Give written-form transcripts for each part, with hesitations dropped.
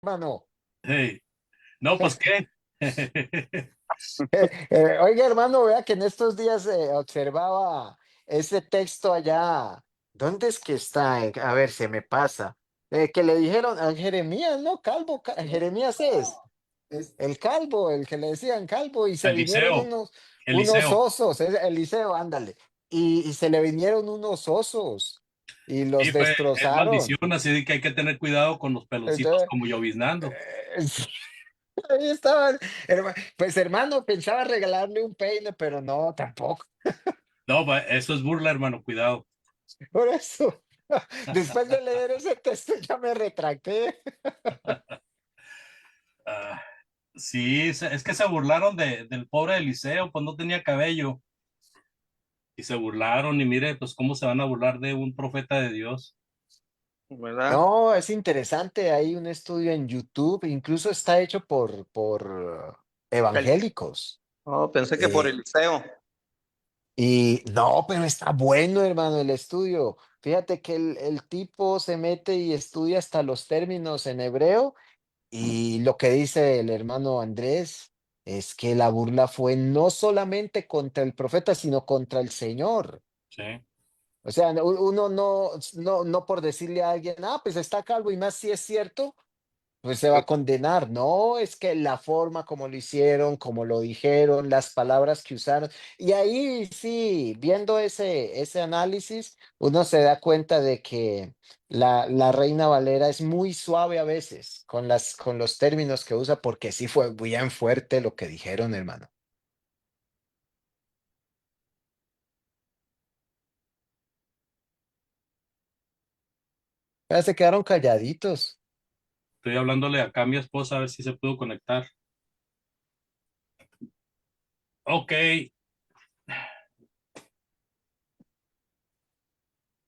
hermano. Hey, no, pues qué. Oiga, hermano, vea que en estos días observaba ese texto allá. ¿Dónde es que está? A ver, se me pasa. Que le dijeron a Jeremías, ¿no? Calvo, Jeremías es el calvo, el que le decían calvo, y se vinieron Eliseo, unos Eliseo. osos, es Eliseo, ándale. Y se le vinieron unos osos y los Sí, es destrozaron. maldición, así de que hay que tener cuidado con los peloncitos Entonces, como lloviznando. sí, ahí estaban. Pues hermano, pensaba regalarle un peine, pero no, tampoco. No, eso es burla, hermano, cuidado. Por eso, después de leer ese texto ya me retracté. Ah, sí, es que se burlaron del pobre Eliseo, pues no tenía cabello. Y se burlaron, y mire, pues cómo se van a burlar de un profeta de Dios. ¿Verdad? No, es interesante, hay un estudio en YouTube, incluso está hecho por El- evangélicos. Oh, pensé que por eh, Eliseo. y no, pero está bueno, hermano, el estudio. Fíjate que el tipo se mete y estudia hasta los términos en hebreo. Y lo que dice el hermano Andrés es que la burla fue no solamente contra el profeta, sino contra el Señor. Sí. O sea, uno no por decirle a alguien, ah, pues está calvo y más si es cierto, pues se va a condenar. No, es que la forma como lo hicieron, como lo dijeron, las palabras que usaron. Y ahí sí, viendo ese análisis, uno se da cuenta de que la Reina Valera es muy suave a veces con los términos que usa, porque sí fue bien fuerte lo que dijeron, hermano. Ya se quedaron calladitos. Estoy hablándole acá a mi esposa a ver si se pudo conectar. Ok,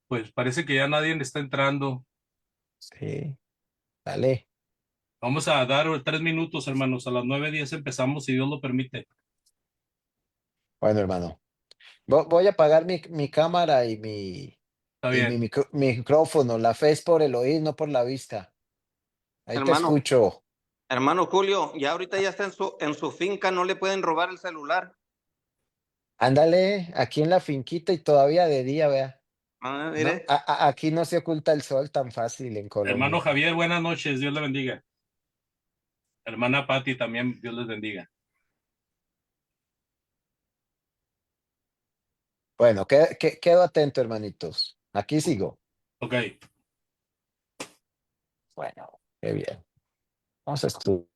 pues parece que ya nadie le está entrando. Sí, dale. Vamos a dar 3 minutos, hermanos. A las 9:10 empezamos, si Dios lo permite. Bueno, hermano. Voy a apagar mi cámara Está y bien. micrófono. La fe es por el oír, no por la vista. Ahí te Hermano, escucho. hermano Julio, ya ahorita ya está en su finca, no le pueden robar el celular. Ándale, aquí en la finquita y todavía de día, vea. Ah, No, mire. aquí no se oculta el sol tan fácil en Hermano Colombia. Javier, buenas noches. Dios le bendiga. Hermana Patti, también Dios les bendiga. Bueno, quedo atento, hermanitos. Aquí sigo. Ok. Bueno, qué bien. Vamos a estudiar.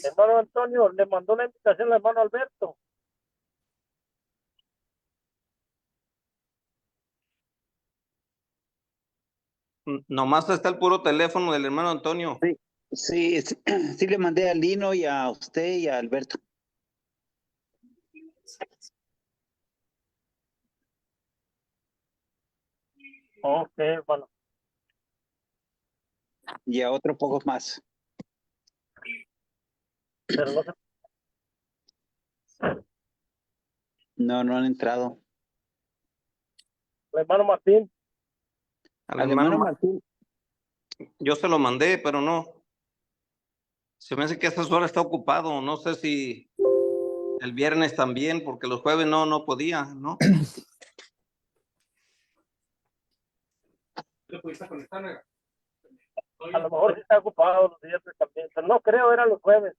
Hermano Antonio, le mandó una invitación al hermano Alberto. Nomás está el puro teléfono del hermano Antonio. Sí, sí, sí, sí le mandé a Lino y a usted y a Alberto. Ok, hermano. Y a otro poco más. Pero no sé, No, no han entrado. el hermano Martín. Al Al hermano, hermano Martín, yo se lo mandé, pero no. Se me hace que a estas horas está ocupado. No sé si el viernes también, porque los jueves no podía, ¿no? ¿Te pudiste conectar, nega? A lo mejor sí está ocupado los días también. Pero no creo, era los jueves.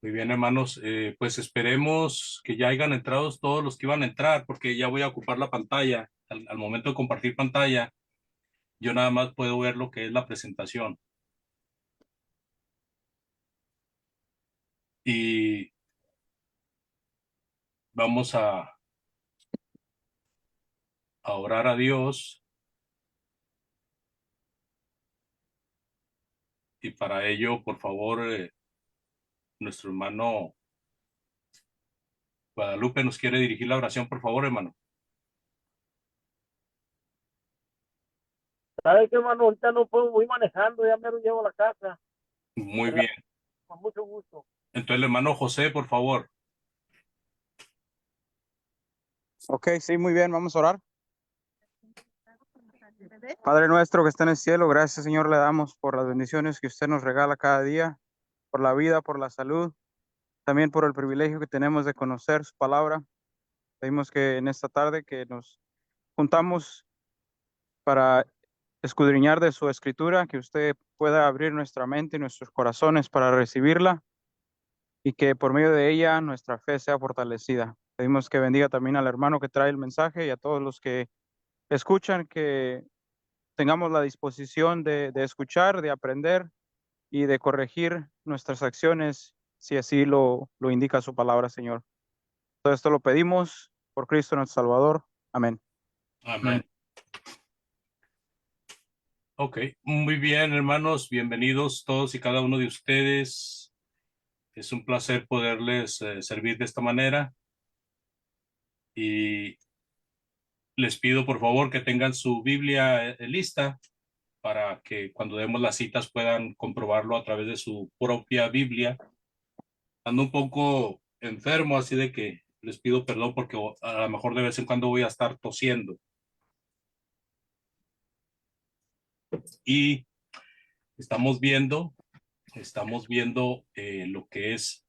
Muy bien, hermanos. Pues esperemos que ya hayan entrado todos los que iban a entrar, porque ya voy a ocupar la pantalla. Al momento de compartir pantalla, yo nada más puedo ver lo que es la presentación. Y vamos a orar a Dios. Y para ello, por favor, nuestro hermano Guadalupe nos quiere dirigir la oración, por favor, hermano. ¿Sabe qué, hermano? Ahorita no puedo, voy manejando, ya me lo llevo a la casa. Muy bien. Con mucho gusto. Entonces, el hermano José, por favor. Ok, sí, muy bien, vamos a orar. Padre nuestro que está en el cielo, gracias Señor le damos por las bendiciones que usted nos regala cada día, por la vida, por la salud, también por el privilegio que tenemos de conocer su palabra. Pedimos que en esta tarde que nos juntamos para escudriñar de su escritura, que usted pueda abrir nuestra mente y nuestros corazones para recibirla y que por medio de ella nuestra fe sea fortalecida. Pedimos que bendiga también al hermano que trae el mensaje y a todos los que escuchan, que tengamos la disposición de escuchar, de aprender y de corregir nuestras acciones, si así lo indica su palabra, Señor. Todo esto lo pedimos por Cristo nuestro Salvador. Amén. Amén. Ok, muy bien, hermanos, bienvenidos todos y cada uno de ustedes. Es un placer poderles servir de esta manera y les pido por favor que tengan su Biblia lista para que cuando demos las citas puedan comprobarlo a través de su propia Biblia. Ando un poco enfermo, así de que les pido perdón porque a lo mejor de vez en cuando voy a estar tosiendo. Y estamos viendo lo que es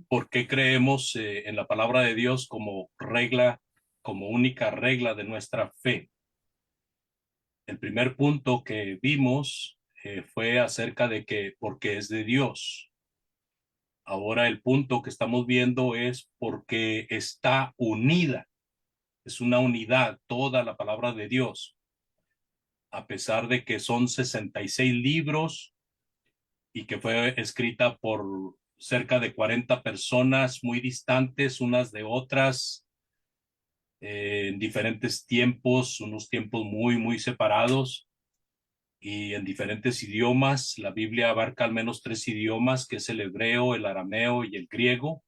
por qué creemos en la palabra de Dios como regla, como única regla de nuestra fe. El primer punto que vimos fue acerca de que porque es de Dios. Ahora el punto que estamos viendo es porque está unida. Es una unidad toda la palabra de Dios. A pesar de que son 66 libros y que fue escrita por cerca de 40 personas muy distantes unas de otras, en diferentes tiempos, unos tiempos muy, muy separados y en diferentes idiomas. La Biblia abarca al menos 3 idiomas, que es el hebreo, el arameo y el griego.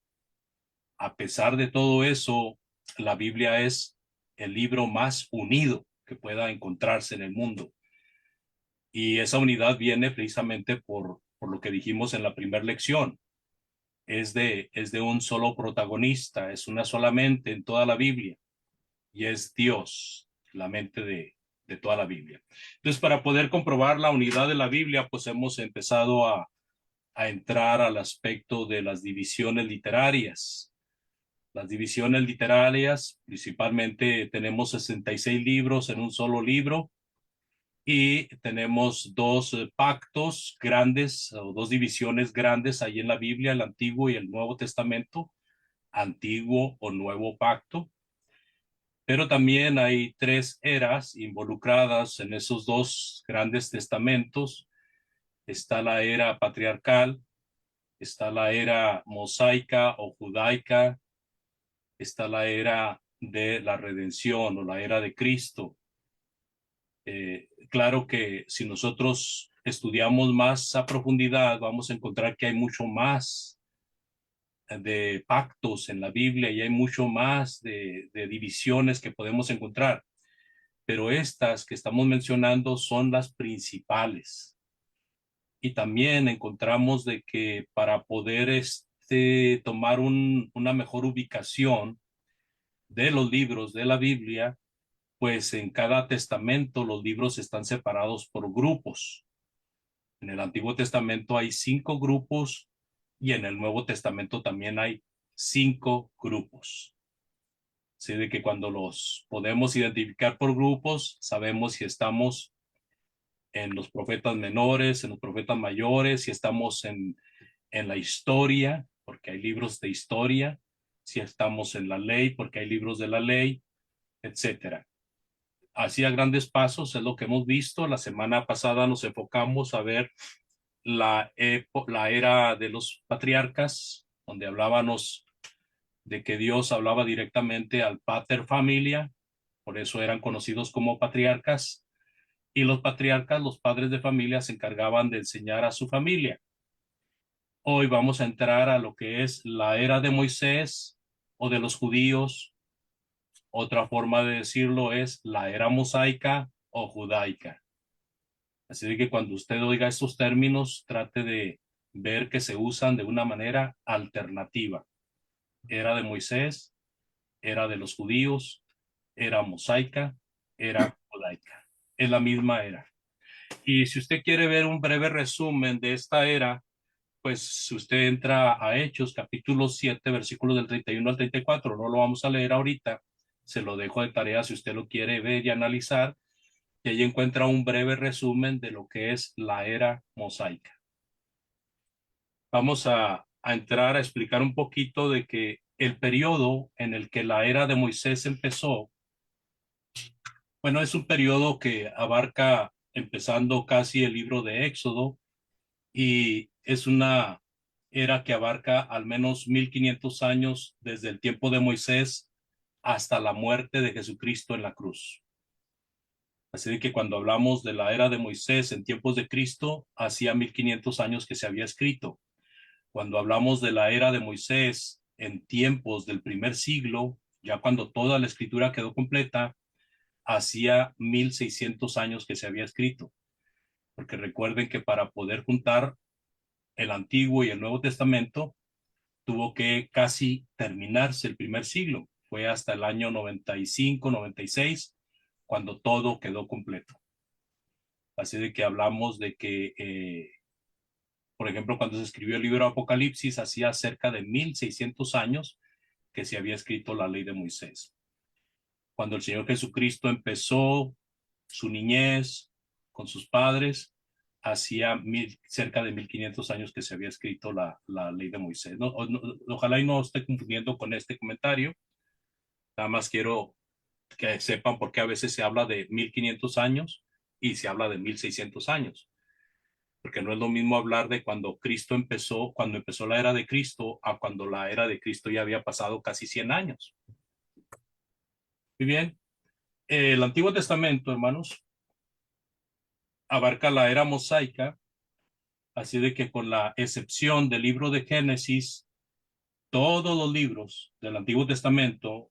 A pesar de todo eso, la Biblia es el libro más unido que pueda encontrarse en el mundo. Y esa unidad viene precisamente por lo que dijimos en la primera lección. Es de un solo protagonista, es una sola mente en toda la Biblia. Y es Dios, la mente de toda la Biblia. Entonces, para poder comprobar la unidad de la Biblia, pues hemos empezado a entrar al aspecto de las divisiones literarias. Las divisiones literarias, principalmente tenemos 66 libros en un solo libro y tenemos dos pactos grandes o dos divisiones grandes ahí en la Biblia, el Antiguo y el Nuevo Testamento, Antiguo o Nuevo Pacto. Pero también hay 3 eras involucradas en esos dos grandes testamentos. Está la era patriarcal, está la era mosaica o judaica, está la era de la redención o la era de Cristo. Claro que si nosotros estudiamos más a profundidad, vamos a encontrar que hay mucho más de pactos en la Biblia y hay mucho más de divisiones que podemos encontrar. Pero estas que estamos mencionando son las principales. Y también encontramos de que para poder tomar una mejor ubicación de los libros de la Biblia, pues en cada testamento los libros están separados por grupos. En el Antiguo Testamento hay 5 grupos y en el Nuevo Testamento también hay 5 grupos. Así de que cuando los podemos identificar por grupos, sabemos si estamos en los profetas menores, en los profetas mayores, si estamos en la historia, porque hay libros de historia, si estamos en la ley, porque hay libros de la ley, etcétera. Así a grandes pasos es lo que hemos visto. La semana pasada nos enfocamos a ver la era de los patriarcas, donde hablábamos de que Dios hablaba directamente al pater familia, por eso eran conocidos como patriarcas, y los patriarcas, los padres de familia, se encargaban de enseñar a su familia. Hoy vamos a entrar a lo que es la era de Moisés o de los judíos. Otra forma de decirlo es la era mosaica o judaica. Así de que cuando usted oiga estos términos, trate de ver que se usan de una manera alternativa. Era de Moisés, era de los judíos, era mosaica, era judaica. Es la misma era. Y si usted quiere ver un breve resumen de esta era, pues si usted entra a Hechos, capítulo 7, versículos del 31 al 34, no lo vamos a leer ahorita, se lo dejo de tarea si usted lo quiere ver y analizar, y ahí encuentra un breve resumen de lo que es la era mosaica. Vamos a entrar a explicar un poquito de que el periodo en el que la era de Moisés empezó, bueno, es un periodo que abarca empezando casi el libro de Éxodo, y es una era que abarca al menos 1500 años desde el tiempo de Moisés hasta la muerte de Jesucristo en la cruz. Así que cuando hablamos de la era de Moisés en tiempos de Cristo, hacía 1500 años que se había escrito. Cuando hablamos de la era de Moisés en tiempos del primer siglo, ya cuando toda la escritura quedó completa, hacía 1600 años que se había escrito. Porque recuerden que para poder juntar el Antiguo y el Nuevo Testamento, tuvo que casi terminarse el primer siglo. Fue hasta el año 95, 96, cuando todo quedó completo. Así de que hablamos de que, por ejemplo, cuando se escribió el libro Apocalipsis, hacía cerca de 1600 años que se había escrito la ley de Moisés. Cuando el Señor Jesucristo empezó su niñez con sus padres, hacía cerca de 1500 años que se había escrito la ley de Moisés. Ojalá y no esté confundiendo con este comentario. Nada más quiero que sepan por qué a veces se habla de 1500 años y se habla de 1600 años. Porque no es lo mismo hablar de cuando cuando empezó la era de Cristo, a cuando la era de Cristo ya había pasado casi 100 años. Muy bien. El Antiguo Testamento, hermanos, abarca la era mosaica, así de que con la excepción del libro de Génesis, todos los libros del Antiguo Testamento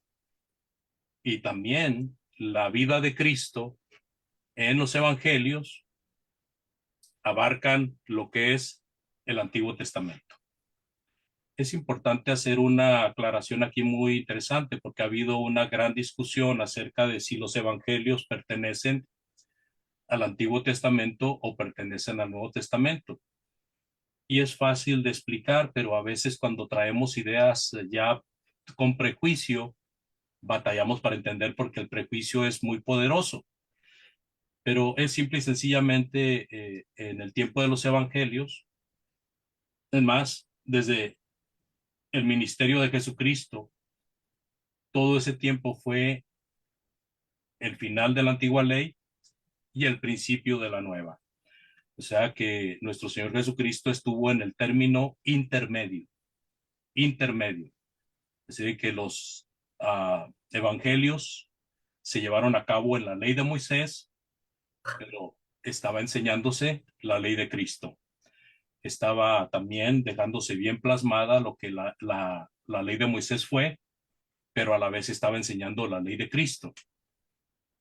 y también la vida de Cristo en los evangelios abarcan lo que es el Antiguo Testamento. Es importante hacer una aclaración aquí muy interesante porque ha habido una gran discusión acerca de si los evangelios pertenecen al Antiguo Testamento o pertenecen al Nuevo Testamento. Y es fácil de explicar, pero a veces cuando traemos ideas ya con prejuicio, batallamos para entender porque el prejuicio es muy poderoso. Pero es simple y sencillamente en el tiempo de los evangelios, es más, desde el ministerio de Jesucristo, todo ese tiempo fue el final de la antigua ley y el principio de la nueva. O sea que nuestro Señor Jesucristo estuvo en el término intermedio. Así que los evangelios se llevaron a cabo en la ley de Moisés, pero estaba enseñándose la ley de Cristo. Estaba también dejándose bien plasmada lo que la ley de Moisés fue, pero a la vez estaba enseñando la ley de Cristo.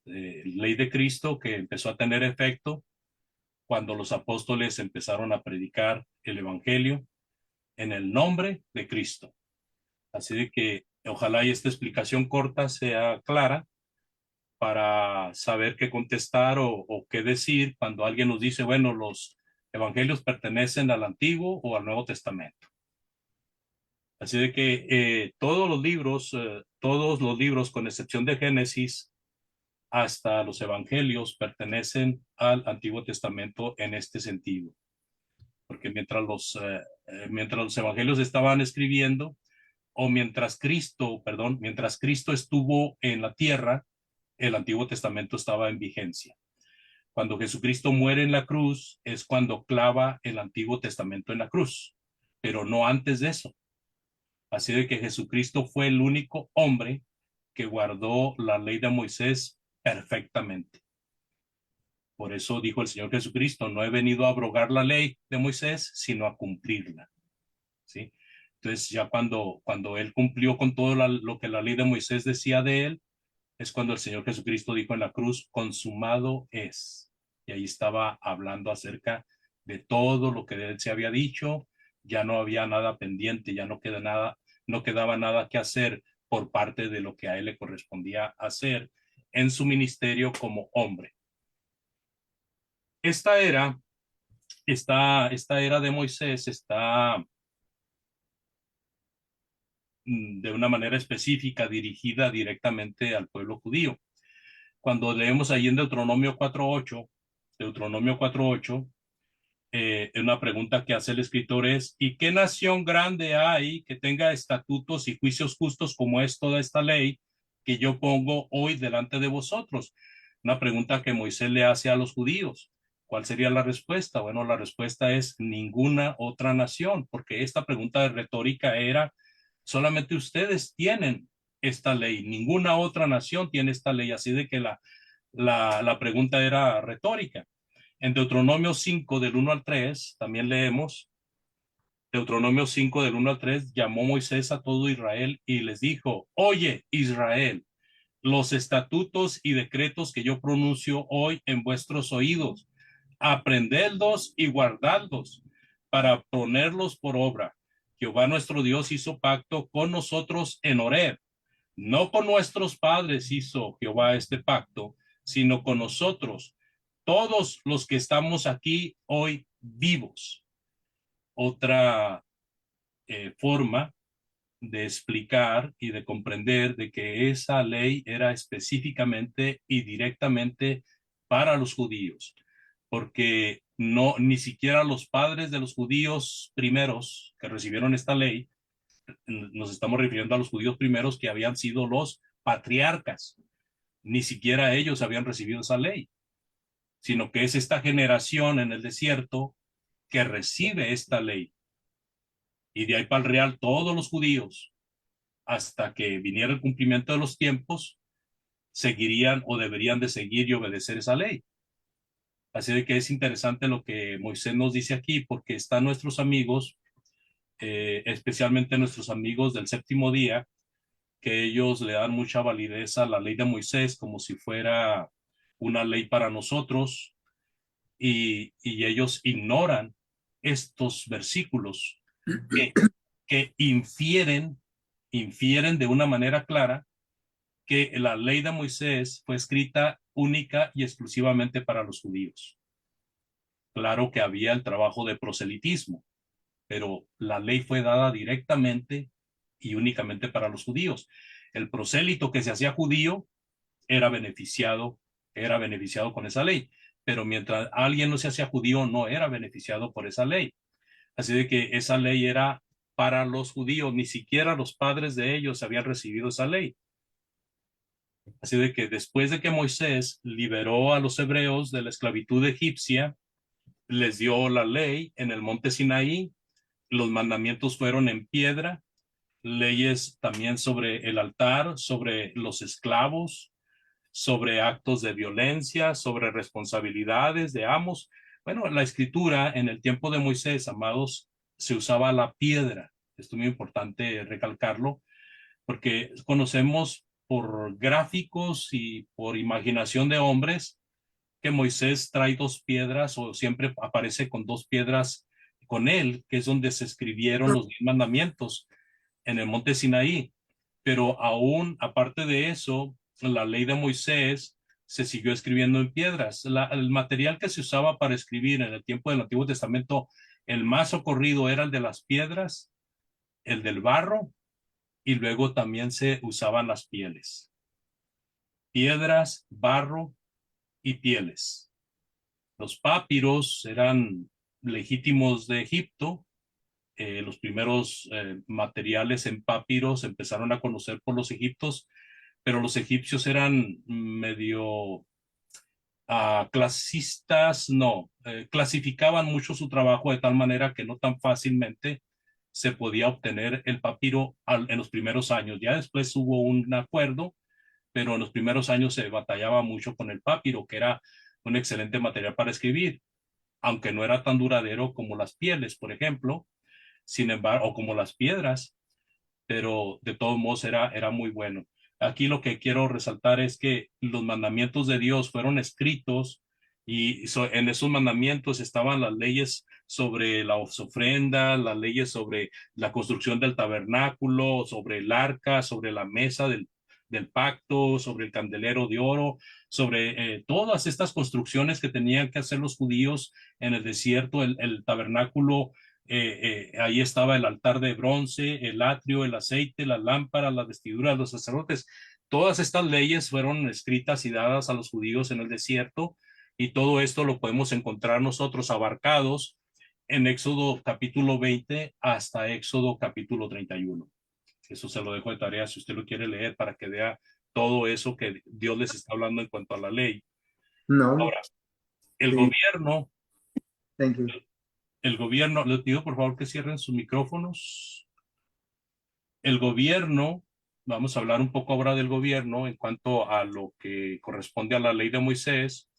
Ley de Cristo que empezó a tener efecto cuando los apóstoles empezaron a predicar el evangelio en el nombre de Cristo. Así de que ojalá y esta explicación corta sea clara para saber qué contestar o qué decir cuando alguien nos dice, bueno, los evangelios pertenecen al Antiguo o al Nuevo Testamento. Así de que todos los libros, con excepción de Génesis, hasta los evangelios pertenecen al Antiguo Testamento en este sentido. Porque mientras los evangelios estaban escribiendo, o mientras Cristo estuvo en la tierra, el Antiguo Testamento estaba en vigencia. Cuando Jesucristo muere en la cruz, es cuando clava el Antiguo Testamento en la cruz, pero no antes de eso. Así de que Jesucristo fue el único hombre que guardó la ley de Moisés perfectamente. Por eso dijo el Señor Jesucristo, no he venido a abrogar la ley de Moisés, sino a cumplirla. ¿sí? Entonces ya cuando él cumplió con todo lo que la ley de Moisés decía de él, es cuando el Señor Jesucristo dijo en la cruz, consumado es. Y ahí estaba hablando acerca de todo lo que de él se había dicho, ya no había nada pendiente, ya no quedaba nada que hacer por parte de lo que a él le correspondía hacer en su ministerio como hombre. Esta era, esta era de Moisés está de una manera específica dirigida directamente al pueblo judío. Cuando leemos ahí en Deuteronomio 4:8, una pregunta que hace el escritor es, ¿y qué nación grande hay que tenga estatutos y juicios justos como es toda esta ley que yo pongo hoy delante de vosotros? Una pregunta que Moisés le hace a los judíos. ¿Cuál sería la respuesta? Bueno, la respuesta es ninguna otra nación, porque esta pregunta de retórica era, solamente ustedes tienen esta ley, ninguna otra nación tiene esta ley, así de que la pregunta era retórica. En Deuteronomio 5 del 1 al 3, también leemos, Deuteronomio 5 del 1 al 3, llamó Moisés a todo Israel y les dijo, oye Israel, los estatutos y decretos que yo pronuncio hoy en vuestros oídos, aprendedlos y guardadlos para ponerlos por obra. Jehová nuestro Dios hizo pacto con nosotros en Horeb. No con nuestros padres hizo Jehová este pacto, sino con nosotros, todos los que estamos aquí hoy vivos. Otra forma de explicar y de comprender de que esa ley era específicamente y directamente para los judíos, porque no, ni siquiera los padres de los judíos primeros que recibieron esta ley, nos estamos refiriendo a los judíos primeros que habían sido los patriarcas, ni siquiera ellos habían recibido esa ley, sino que es esta generación en el desierto que recibe esta ley. Y de ahí para el real todos los judíos, hasta que viniera el cumplimiento de los tiempos, seguirían o deberían de seguir y obedecer esa ley. Así de que es interesante lo que Moisés nos dice aquí, porque están nuestros amigos, especialmente nuestros amigos del séptimo día, que ellos le dan mucha validez a la ley de Moisés como si fuera una ley para nosotros, y ellos ignoran estos versículos que, que infieren de una manera clara que la ley de Moisés fue escrita única y exclusivamente para los judíos. Claro que había el trabajo de proselitismo, pero la ley fue dada directamente y únicamente para los judíos. El prosélito que se hacía judío era beneficiado con esa ley, pero mientras alguien no se hacía judío no era beneficiado por esa ley. Así de que esa ley era para los judíos, ni siquiera los padres de ellos habían recibido esa ley. Así de que después de que Moisés liberó a los hebreos de la esclavitud egipcia, les dio la ley en el monte Sinaí, los mandamientos fueron en piedra, leyes también sobre el altar, sobre los esclavos, sobre actos de violencia, sobre responsabilidades de amos. Bueno, la escritura en el tiempo de Moisés, amados, se usaba la piedra. Esto es muy importante recalcarlo, porque conocemos por gráficos y por imaginación de hombres que Moisés trae dos piedras o siempre aparece con dos piedras con él, que es donde se escribieron los 10 mandamientos en el monte Sinaí. Pero aún aparte de eso, la ley de Moisés se siguió escribiendo en piedras. El material que se usaba para escribir en el tiempo del Antiguo Testamento, el más socorrido era el de las piedras, el del barro, y luego también se usaban las pieles. Piedras, barro y pieles. Los papiros eran legítimos de Egipto. Los primeros materiales en papiros se empezaron a conocer por los egipcios, pero los egipcios eran medio clasistas, no, clasificaban mucho su trabajo de tal manera que no tan fácilmente se podía obtener el papiro en los primeros años. Ya después hubo un acuerdo, pero en los primeros años se batallaba mucho con el papiro, que era un excelente material para escribir, aunque no era tan duradero como las pieles, por ejemplo. sin embargo, o como las piedras, pero de todos modos era muy bueno. Aquí lo que quiero resaltar es que los mandamientos de Dios fueron escritos y en esos mandamientos estaban las leyes sobre las ofrendas, las leyes sobre la construcción del tabernáculo, sobre el arca, sobre la mesa del pacto, sobre el candelero de oro, sobre todas estas construcciones que tenían que hacer los judíos en el desierto, el tabernáculo. Ahí estaba el altar de bronce, el atrio, el aceite, las lámparas, las vestiduras de los sacerdotes. Todas estas leyes fueron escritas y dadas a los judíos en el desierto, y todo esto lo podemos encontrar nosotros abarcados en Éxodo capítulo 20 hasta Éxodo capítulo 31. Eso se lo dejo de tarea si usted lo quiere leer para que vea todo eso que Dios les está hablando en cuanto a la ley. No. Ahora, el Sí. gobierno, Thank you. el gobierno, les pido por favor que cierren sus micrófonos. El gobierno, vamos a hablar un poco ahora del gobierno en cuanto a lo que corresponde a la ley de Moisés.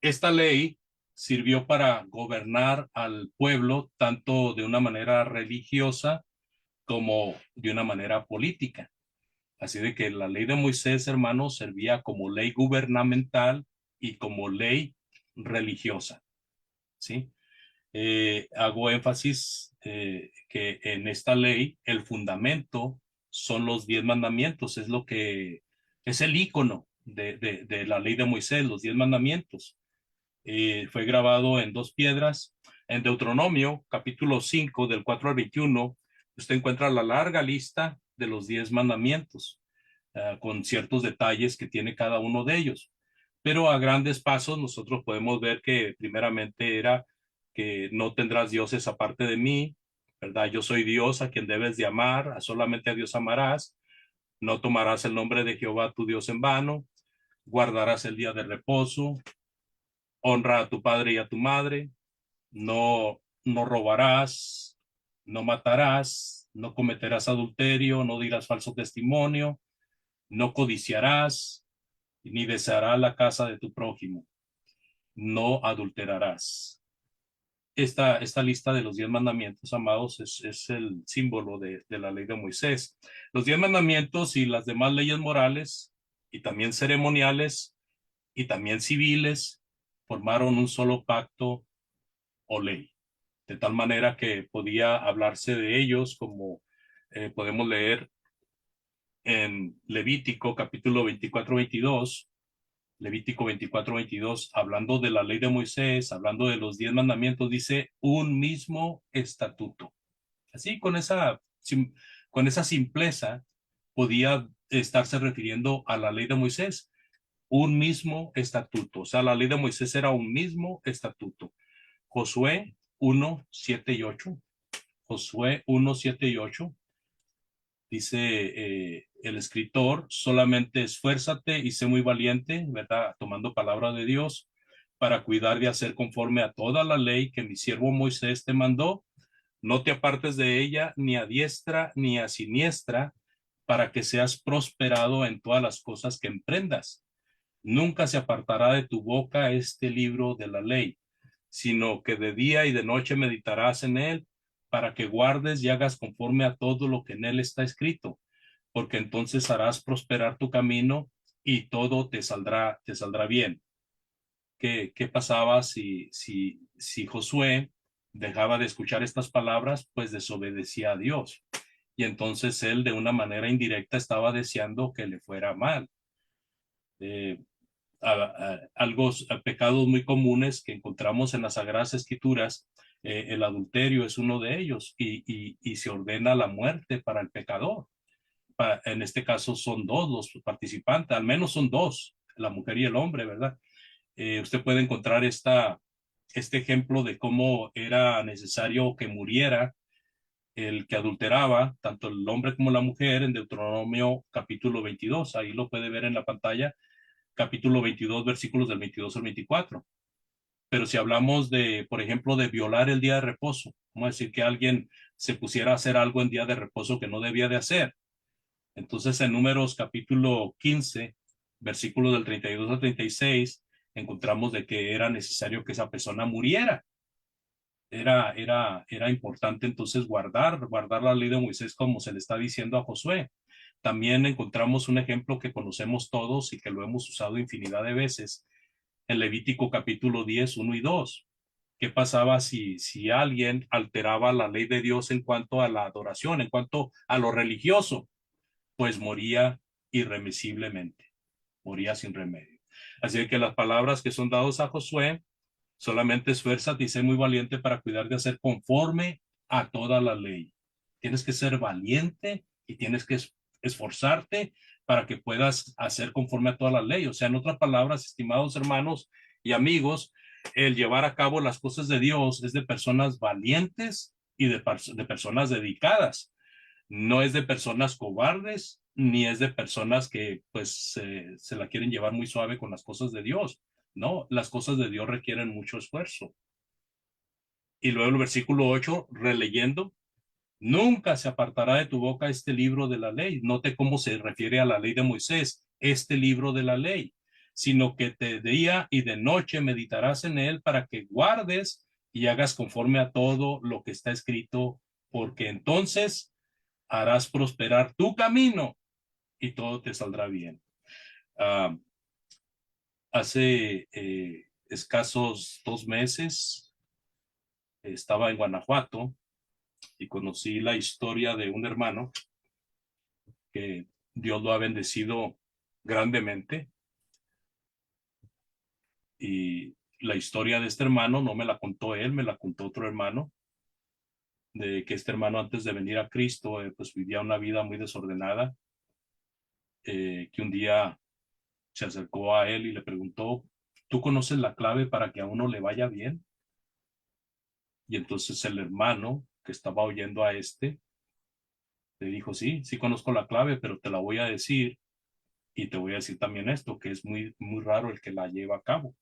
Esta ley sirvió para gobernar al pueblo tanto de una manera religiosa como de una manera política. Así de que la ley de Moisés, hermanos, servía como ley gubernamental y como ley religiosa. ¿Sí? Hago énfasis que en esta ley el fundamento son los 10 mandamientos, es lo que es el icono de la ley de Moisés, los 10 mandamientos. Fue grabado en 2 piedras. En Deuteronomio, capítulo 5, del 4 al 21, usted encuentra la larga lista de los 10 mandamientos, con ciertos detalles que tiene cada uno de ellos. Pero a grandes pasos nosotros podemos ver que primeramente era que no tendrás dioses aparte de mí, ¿verdad? Yo soy Dios a quien debes de amar, solamente a Dios amarás, no tomarás el nombre de Jehová tu Dios en vano, guardarás el día de reposo, honra a tu padre y a tu madre, no robarás, no matarás, no cometerás adulterio, no dirás falso testimonio, no codiciarás, ni desearás la casa de tu prójimo, no adulterarás. Esta lista de los 10 mandamientos, amados, es el símbolo de la ley de Moisés. Los 10 mandamientos y las demás leyes morales y también ceremoniales y también civiles formaron un solo pacto o ley, de tal manera que podía hablarse de ellos como podemos leer en Levítico capítulo 24-22, Levítico 24-22, hablando de la ley de Moisés, hablando de los 10 mandamientos, dice un mismo estatuto. Así, con esa simpleza, podía estarse refiriendo a la ley de Moisés, un mismo estatuto. O sea, la ley de Moisés era un mismo estatuto. Josué 1, 7 y 8. Josué 1, 7 y 8. Dice el escritor, solamente esfuérzate y sé muy valiente, ¿verdad? Tomando palabra de Dios, para cuidar de hacer conforme a toda la ley que mi siervo Moisés te mandó. No te apartes de ella ni a diestra ni a siniestra, para que seas prosperado en todas las cosas que emprendas. Nunca se apartará de tu boca este libro de la ley, sino que de día y de noche meditarás en él, para que guardes y hagas conforme a todo lo que en él está escrito, porque entonces harás prosperar tu camino y todo te saldrá bien. ¿Qué pasaba si Josué dejaba de escuchar estas palabras? Pues desobedecía a Dios. Y entonces él de una manera indirecta estaba deseando que le fuera mal. Pecados muy comunes que encontramos en las Sagradas Escrituras, el adulterio es uno de ellos y se ordena la muerte para el pecador. En este caso son 2 los participantes, al menos son 2, la mujer y el hombre, ¿verdad? Usted puede encontrar este ejemplo de cómo era necesario que muriera el que adulteraba, tanto el hombre como la mujer, en Deuteronomio capítulo 22, ahí lo puede ver en la pantalla, capítulo 22, versículos del 22 al 24. Pero si hablamos de, por ejemplo, de violar el día de reposo, vamos a decir que alguien se pusiera a hacer algo en día de reposo que no debía de hacer. Entonces, en Números capítulo 15, versículos del 32 al 36, encontramos de que era necesario que esa persona muriera. Era importante entonces guardar la ley de Moisés como se le está diciendo a Josué. También encontramos un ejemplo que conocemos todos y que lo hemos usado infinidad de veces en Levítico capítulo 10, 1 y 2. ¿Qué pasaba si alguien alteraba la ley de Dios en cuanto a la adoración, en cuanto a lo religioso? Pues moría irremisiblemente, moría sin remedio. Así que las palabras que son dadas a Josué, solamente esfuérzate y sé muy valiente para cuidar de hacer conforme a toda la ley. Tienes que ser valiente y tienes que esforzarte para que puedas hacer conforme a toda la ley. O sea, en otras palabras, estimados hermanos y amigos, el llevar a cabo las cosas de Dios es de personas valientes y de personas dedicadas. No es de personas cobardes, ni es de personas que pues se la quieren llevar muy suave con las cosas de Dios. No, las cosas de Dios requieren mucho esfuerzo. Y luego el versículo 8, releyendo, nunca se apartará de tu boca este libro de la ley. Note cómo se refiere a la ley de Moisés, este libro de la ley, sino que de día y de noche meditarás en él para que guardes y hagas conforme a todo lo que está escrito, porque entonces harás prosperar tu camino y todo te saldrá bien. Hace escasos 2 meses estaba en Guanajuato y conocí la historia de un hermano que Dios lo ha bendecido grandemente. Y la historia de este hermano no me la contó él, me la contó otro hermano, de que este hermano antes de venir a Cristo pues vivía una vida muy desordenada, que un día se acercó a él y le preguntó, ¿tú conoces la clave para que a uno le vaya bien? Y entonces el hermano que estaba oyendo a este le dijo, sí, sí conozco la clave, pero te la voy a decir y te voy a decir también esto, que es muy, muy raro el que la lleva a cabo.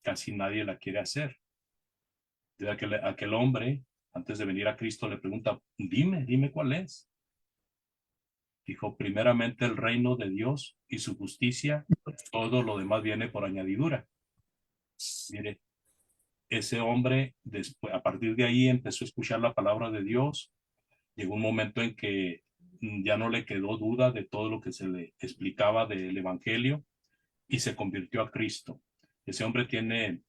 Casi nadie la quiere hacer. Y aquel hombre, antes de venir a Cristo, le pregunta, dime cuál es. Dijo, primeramente el reino de Dios y su justicia, todo lo demás viene por añadidura. Mire, ese hombre, después, a partir de ahí empezó a escuchar la palabra de Dios. Llegó un momento en que ya no le quedó duda de todo lo que se le explicaba del Evangelio y se convirtió a Cristo. Ese hombre tiene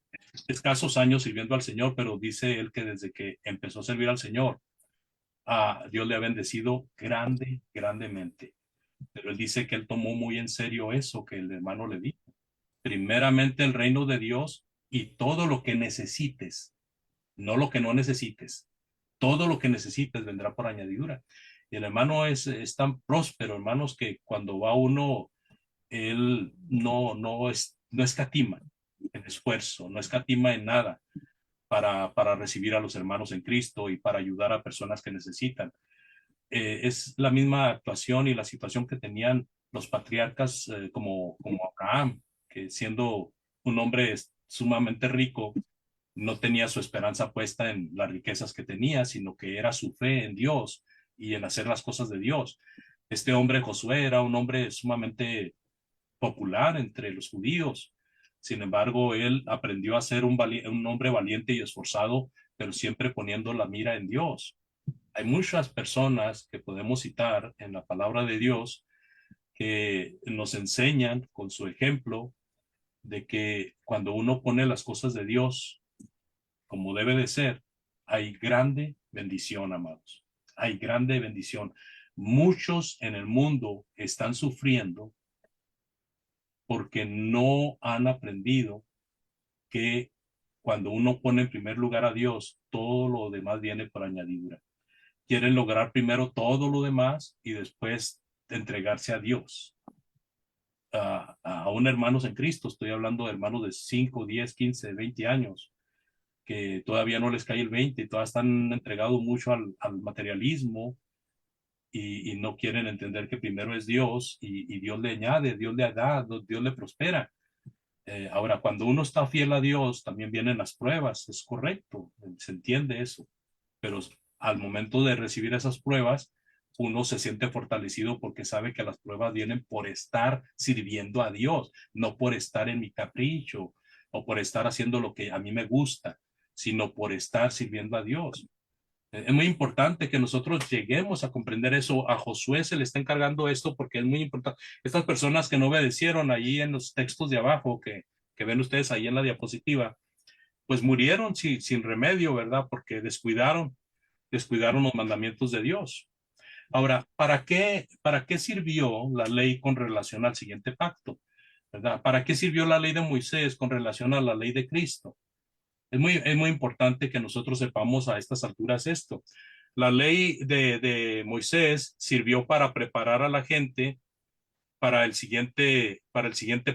escasos años sirviendo al Señor, pero dice él que desde que empezó a servir al Señor, a Dios le ha bendecido grandemente. Pero él dice que él tomó muy en serio eso que el hermano le dijo. Primeramente el reino de Dios y todo lo que necesites, no lo que no necesites. Todo lo que necesites vendrá por añadidura. Y el hermano es tan próspero, hermanos, que cuando va uno, él no escatima en esfuerzo, no escatima en nada para recibir a los hermanos en Cristo y para ayudar a personas que necesitan. Es la misma actuación y la situación que tenían los patriarcas como Abraham, que siendo un hombre sumamente rico, no tenía su esperanza puesta en las riquezas que tenía, sino que era su fe en Dios y en hacer las cosas de Dios. Este hombre Josué era un hombre sumamente popular entre los judíos. Sin embargo, él aprendió a ser un hombre valiente y esforzado, pero siempre poniendo la mira en Dios. Hay muchas personas que podemos citar en la palabra de Dios que nos enseñan con su ejemplo de que cuando uno pone las cosas de Dios como debe de ser, hay grande bendición, amados. Hay grande bendición. Muchos en el mundo están sufriendo porque no han aprendido que cuando uno pone en primer lugar a Dios, todo lo demás viene por añadidura. Quieren lograr primero todo lo demás y después entregarse a Dios. Aún hermanos en Cristo, estoy hablando de hermanos de 5, 10, 15, 20 años, que todavía no les cae el 20 y todavía están entregados mucho al materialismo y no quieren entender que primero es Dios y Dios le añade, Dios le da, Dios le prospera. Ahora, cuando uno está fiel a Dios, también vienen las pruebas, es correcto, se entiende eso, pero al momento de recibir esas pruebas, uno se siente fortalecido porque sabe que las pruebas vienen por estar sirviendo a Dios, no por estar en mi capricho o por estar haciendo lo que a mí me gusta, sino por estar sirviendo a Dios. Es muy importante que nosotros lleguemos a comprender eso. A Josué se le está encargando esto porque es muy importante. Estas personas que no obedecieron allí en los textos de abajo que ven ustedes ahí en la diapositiva, pues murieron sin remedio, ¿verdad? Porque descuidaron los mandamientos de Dios. Ahora, para qué sirvió la ley con relación al siguiente pacto? ¿Verdad? ¿Para qué sirvió la ley de Moisés con relación a la ley de Cristo? Es muy importante que nosotros sepamos a estas alturas esto. La ley de Moisés sirvió para preparar a la gente para el siguiente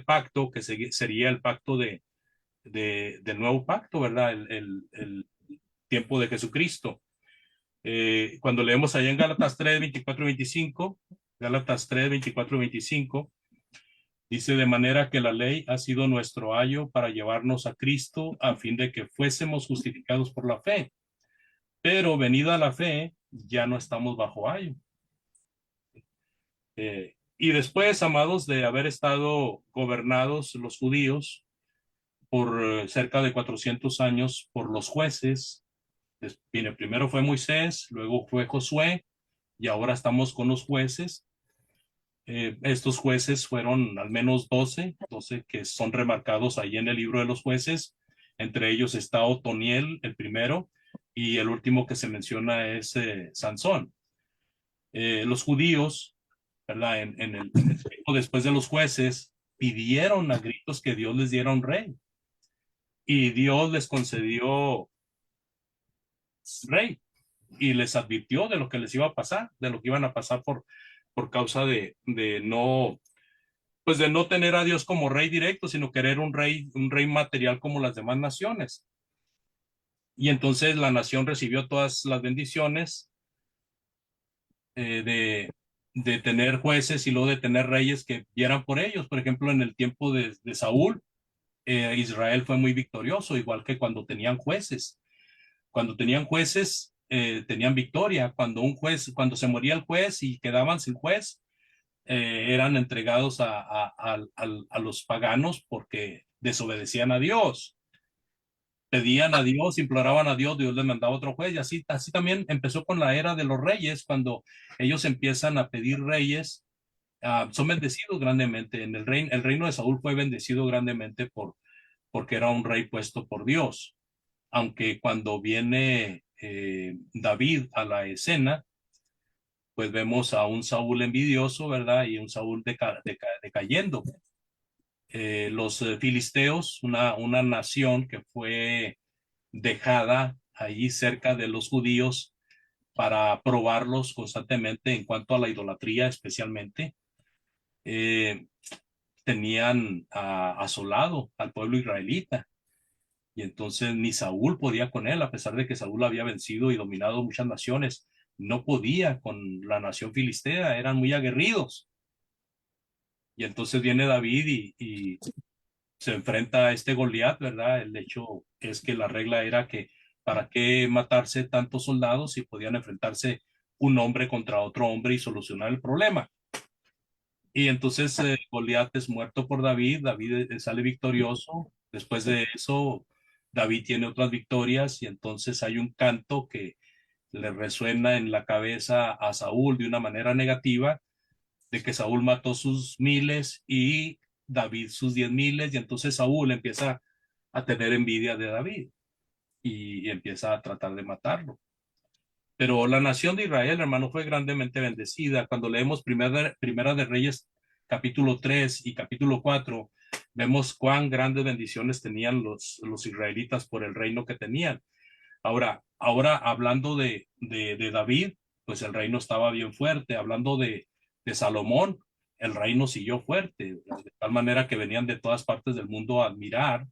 pacto, que sería el pacto del nuevo pacto, ¿verdad? El tiempo de Jesucristo. Cuando leemos allá en Gálatas 3, 24 y 25, Gálatas 3, 24 y 25, dice: de manera que la ley ha sido nuestro ayo para llevarnos a Cristo a fin de que fuésemos justificados por la fe. Pero venida la fe, ya no estamos bajo ayo. Y después, amados, de haber estado gobernados los judíos por cerca de 400 años por los jueces, primero fue Moisés, luego fue Josué, y ahora estamos con los jueces. Estos jueces fueron al menos 12 que son remarcados ahí en el libro de los jueces. Entre ellos está Otoniel, el primero, y el último que se menciona es Sansón. Los judíos, ¿verdad? En el tiempo después de los jueces, pidieron a gritos que Dios les diera un rey. Y Dios les concedió rey y les advirtió de lo que les iba a pasar, de lo que iban a pasar por causa de no, pues de no tener a Dios como rey directo, sino querer un rey material como las demás naciones. Y entonces la nación recibió todas las bendiciones de tener jueces y luego de tener reyes que vieran por ellos. Por ejemplo, en el tiempo de Saúl, Israel fue muy victorioso, igual que cuando tenían jueces. Cuando tenían jueces, tenían victoria. Cuando se moría el juez y quedaban sin juez, eran entregados a los paganos porque desobedecían a Dios. Pedían a Dios, imploraban a Dios, Dios les mandaba otro juez, y así también empezó con la era de los reyes. Cuando ellos empiezan a pedir reyes, son bendecidos grandemente. El reino de Saúl fue bendecido grandemente porque era un rey puesto por Dios. Aunque cuando viene David a la escena, pues vemos a un Saúl envidioso, ¿verdad? Y un Saúl decayendo. Los filisteos, una nación que fue dejada allí cerca de los judíos para probarlos constantemente en cuanto a la idolatría especialmente, tenían asolado al pueblo israelita. Y entonces ni Saúl podía con él, a pesar de que Saúl había vencido y dominado muchas naciones. No podía con la nación filistea, eran muy aguerridos. Y entonces viene David y se enfrenta a este Goliat, ¿verdad? El hecho es que la regla era que para qué matarse tantos soldados si podían enfrentarse un hombre contra otro hombre y solucionar el problema. Y entonces Goliat es muerto por David, David sale victorioso. Después de eso, David tiene otras victorias y entonces hay un canto que le resuena en la cabeza a Saúl de una manera negativa, de que Saúl mató sus miles y David sus 10,000, y entonces Saúl empieza a tener envidia de David y empieza a tratar de matarlo. Pero la nación de Israel, hermano, fue grandemente bendecida. Cuando leemos Primera de Reyes, capítulo 3 y capítulo 4, vemos cuán grandes bendiciones tenían los israelitas por el reino que tenían. Ahora hablando de David, pues el reino estaba bien fuerte. Hablando de Salomón, el reino siguió fuerte, de tal manera que venían de todas partes del mundo a admirar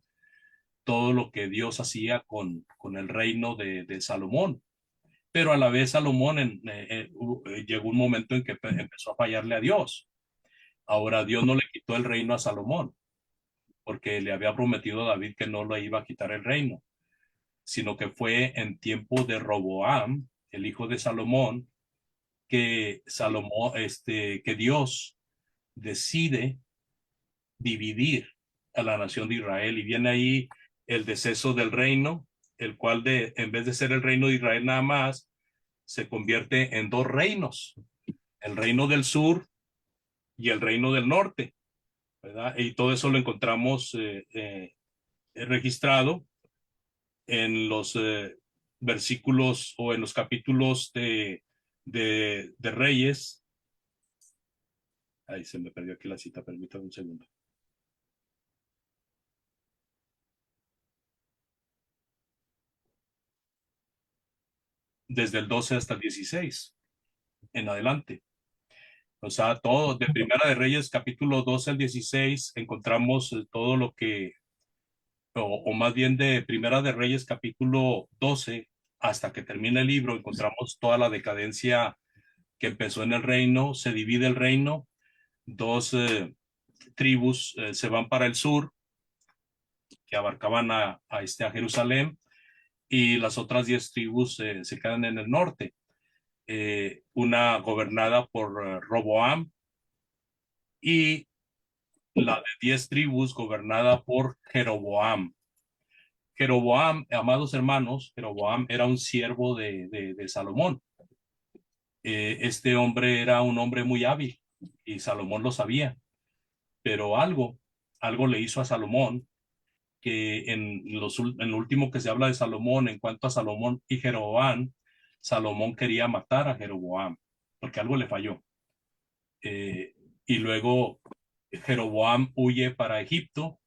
todo lo que Dios hacía con el reino de Salomón. Pero a la vez Salomón llegó un momento en que empezó a fallarle a Dios. Ahora Dios no le quitó el reino a Salomón, porque le había prometido a David que no le iba a quitar el reino, sino que fue en tiempo de Roboam, el hijo de Salomón, que que Dios decide dividir a la nación de Israel, y viene ahí el deceso del reino el cual en vez de ser el reino de Israel nada más, se convierte en dos reinos, el reino del sur y el reino del norte, ¿verdad? Y todo eso lo encontramos registrado en los versículos o en los capítulos de Reyes. Ahí se me perdió aquí la cita, permítame un segundo. Desde el 12 hasta el 16 en adelante. O sea, todo, de Primera de Reyes, capítulo 12 al 16, encontramos todo lo que, o más bien de Primera de Reyes, capítulo 12, hasta que termina el libro, encontramos toda la decadencia que empezó en el reino. Se divide el reino, dos tribus se van para el sur, que abarcaban a Jerusalén, y las otras 10 tribus se quedan en el norte. Una gobernada por Roboam, y la de 10 tribus gobernada por Jeroboam. Jeroboam, amados hermanos, Jeroboam era un siervo de Salomón. Este hombre era un hombre muy hábil y Salomón lo sabía, pero algo le hizo a Salomón, que en lo último que se habla de Salomón, en cuanto a Salomón y Jeroboam, Salomón quería matar a Jeroboam, porque algo le falló. Y luego Jeroboam huye para Egipto,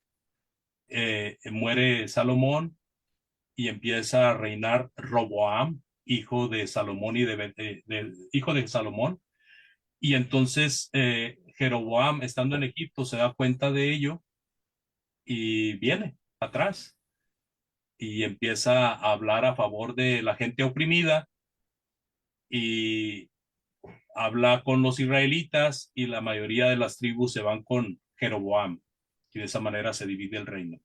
muere Salomón y empieza a reinar Roboam, hijo de Salomón hijo de Salomón. Y entonces Jeroboam, estando en Egipto, se da cuenta de ello y viene atrás y empieza a hablar a favor de la gente oprimida y habla con los israelitas, y la mayoría de las tribus se van con Jeroboam, y de esa manera se divide el reino.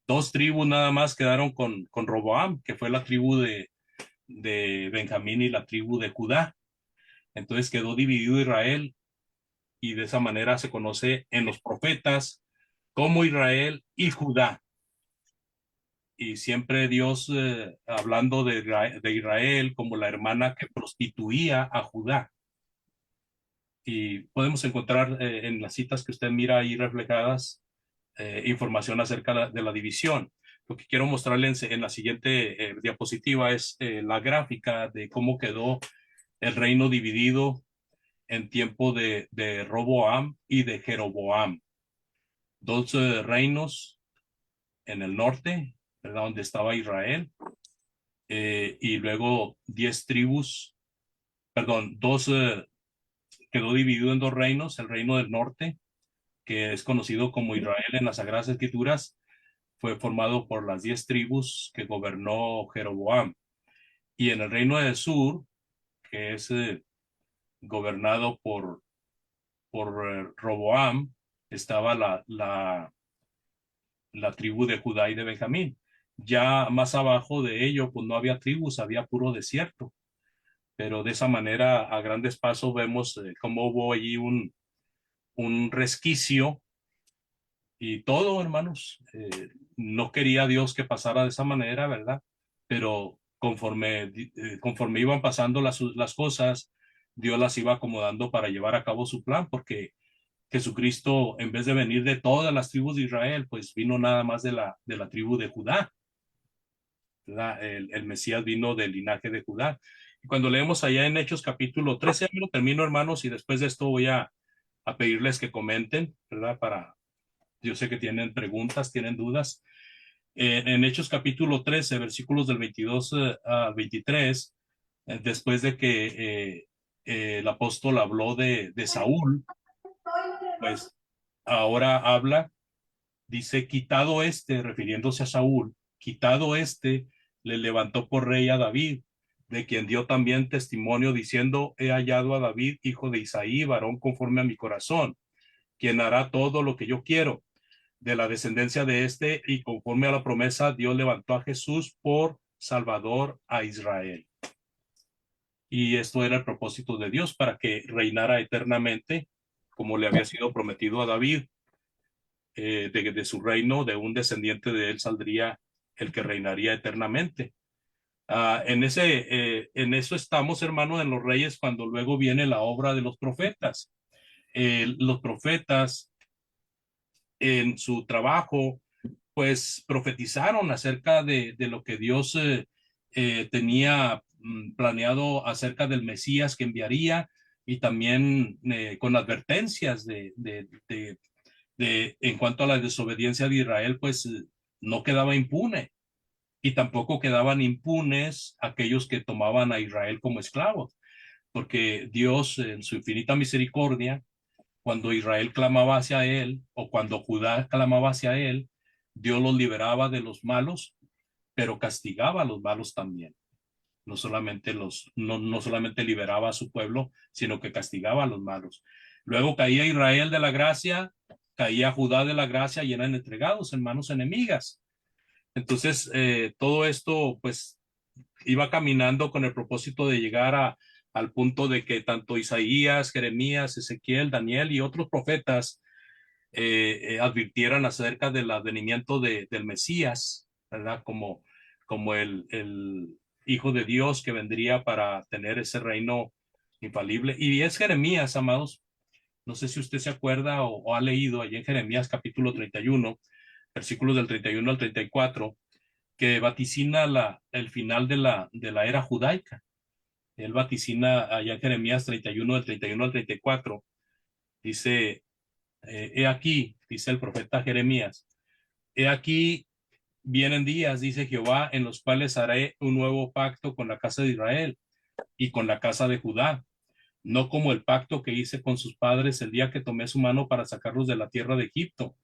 2 tribus nada más quedaron con Roboam, que fue la tribu de Benjamín y la tribu de Judá. Entonces quedó dividido Israel, y de esa manera se conoce en los profetas como Israel y Judá. Y siempre Dios hablando de Israel como la hermana que prostituía a Judá. Y podemos encontrar en las citas que usted mira ahí reflejadas información acerca de la división. Lo que quiero mostrarle en la siguiente diapositiva es la gráfica de cómo quedó el reino dividido en tiempo de Roboam y de Jeroboam. 2 reinos en el norte, ¿verdad? Donde estaba Israel, y luego 10 tribus, perdón, quedó dividido en 2 reinos, el reino del norte, que es conocido como Israel en las Sagradas Escrituras, fue formado por las 10 tribus que gobernó Jeroboam. Y en el reino del sur, que es gobernado por Roboam, estaba la tribu de Judá y de Benjamín. Ya más abajo de ello, pues no había tribus, había puro desierto. Pero de esa manera, a grandes pasos, vemos cómo hubo allí un resquicio y todo, hermanos. No quería Dios que pasara de esa manera, ¿verdad? Pero conforme iban pasando las cosas, Dios las iba acomodando para llevar a cabo su plan, porque Jesucristo, en vez de venir de todas las tribus de Israel, pues vino nada más de la tribu de Judá, ¿verdad? El Mesías vino del linaje de Judá. Y cuando leemos allá en Hechos capítulo 13, lo termino, hermanos, y después de esto voy a pedirles que comenten, ¿verdad? Yo sé que tienen preguntas, tienen dudas. En Hechos capítulo 13, versículos del 22 a 23, después de que el apóstol habló de Saúl, pues ahora habla, dice, quitado refiriéndose a Saúl, quitado le levantó por rey a David, de quien dio también testimonio diciendo, he hallado a David, hijo de Isaí, varón conforme a mi corazón, quien hará todo lo que yo quiero. De la descendencia de y conforme a la promesa, Dios levantó a Jesús por Salvador a Israel. Y esto era el propósito de Dios, para que reinara eternamente, como le había sido prometido a David. De su reino, de un descendiente de él saldría el que reinaría eternamente. En eso estamos, hermano, en los reyes, cuando luego viene la obra de los profetas. Los profetas en su trabajo, pues profetizaron acerca de lo que Dios tenía planeado acerca del Mesías que enviaría, y también con advertencias en cuanto a la desobediencia de Israel, pues no quedaba impune, y tampoco quedaban impunes aquellos que tomaban a Israel como esclavos, porque Dios en su infinita misericordia, cuando Israel clamaba hacia él o cuando Judá clamaba hacia él, Dios los liberaba de los malos, pero castigaba a los malos también. No solamente liberaba a su pueblo, sino que castigaba a los malos. Luego caía Israel de la gracia, caía Judá de la gracia, y eran entregados en manos enemigas. Entonces, todo esto pues iba caminando con el propósito de llegar al punto de que tanto Isaías, Jeremías, Ezequiel, Daniel y otros profetas advirtieran acerca del advenimiento del Mesías, ¿verdad? Como el Hijo de Dios que vendría para tener ese reino infalible. Y es Jeremías, amados. No sé si usted se acuerda o ha leído allí en Jeremías capítulo 31, versículos del 31 al 34, que vaticina el final de la era judaica. Él vaticina allá en Jeremías 31, del 31 al 34. Dice, he aquí, dice el profeta Jeremías, he aquí vienen días, dice Jehová, en los cuales haré un nuevo pacto con la casa de Israel y con la casa de Judá, no como el pacto que hice con sus padres el día que tomé su mano para sacarlos de la tierra de Egipto,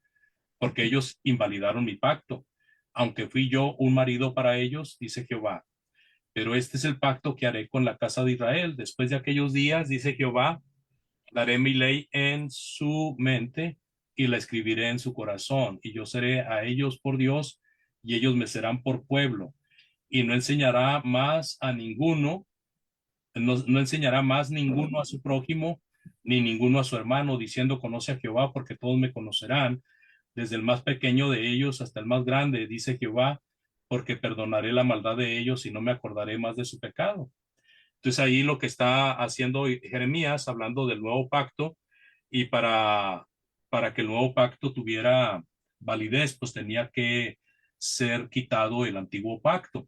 porque ellos invalidaron mi pacto, aunque fui yo un marido para ellos, dice Jehová. Pero este es el pacto que haré con la casa de Israel. Después de aquellos días, dice Jehová, daré mi ley en su mente y la escribiré en su corazón, y yo seré a ellos por Dios, y ellos me serán por pueblo. Y no enseñará más a ninguno, no enseñará más ninguno a su prójimo, ni ninguno a su hermano, diciendo, conoce a Jehová, porque todos me conocerán, desde el más pequeño de ellos hasta el más grande, dice Jehová, porque perdonaré la maldad de ellos y no me acordaré más de su pecado. Entonces ahí lo que está haciendo Jeremías, hablando del nuevo pacto, y para que el nuevo pacto tuviera validez, pues tenía que ser quitado el antiguo pacto.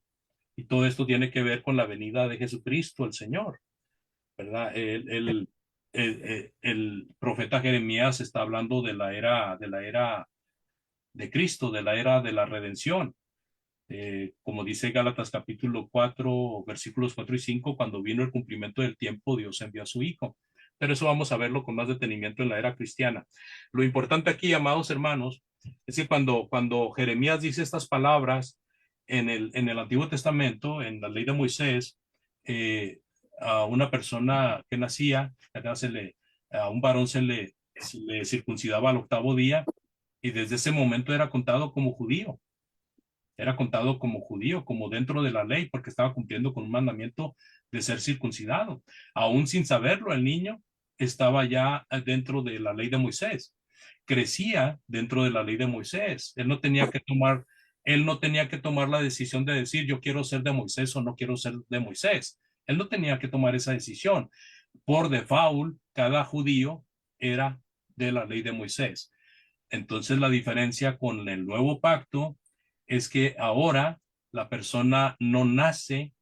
Y todo esto tiene que ver con la venida de Jesucristo, el Señor, ¿verdad? El profeta Jeremías está hablando de la era de Cristo, de la era de la redención. Como dice Gálatas capítulo 4, versículos 4 y 5, cuando vino el cumplimiento del tiempo, Dios envió a su Hijo. Pero eso vamos a verlo con más detenimiento en la era cristiana. Lo importante aquí, amados hermanos, es que cuando Jeremías dice estas palabras en el Antiguo Testamento, en la ley de Moisés, a una persona que nacía, a un varón se le circuncidaba al 8º día, y desde ese momento era contado como judío. Era contado como judío, como dentro de la ley, porque estaba cumpliendo con un mandamiento de ser circuncidado. Aún sin saberlo, el niño estaba ya dentro de la ley de Moisés. Crecía dentro de la ley de Moisés. Él no tenía que tomar la decisión de decir, yo quiero ser de Moisés o no quiero ser de Moisés. Él no tenía que tomar esa decisión. Por default, cada judío era de la ley de Moisés. Entonces, la diferencia con el nuevo pacto es que ahora la persona no nace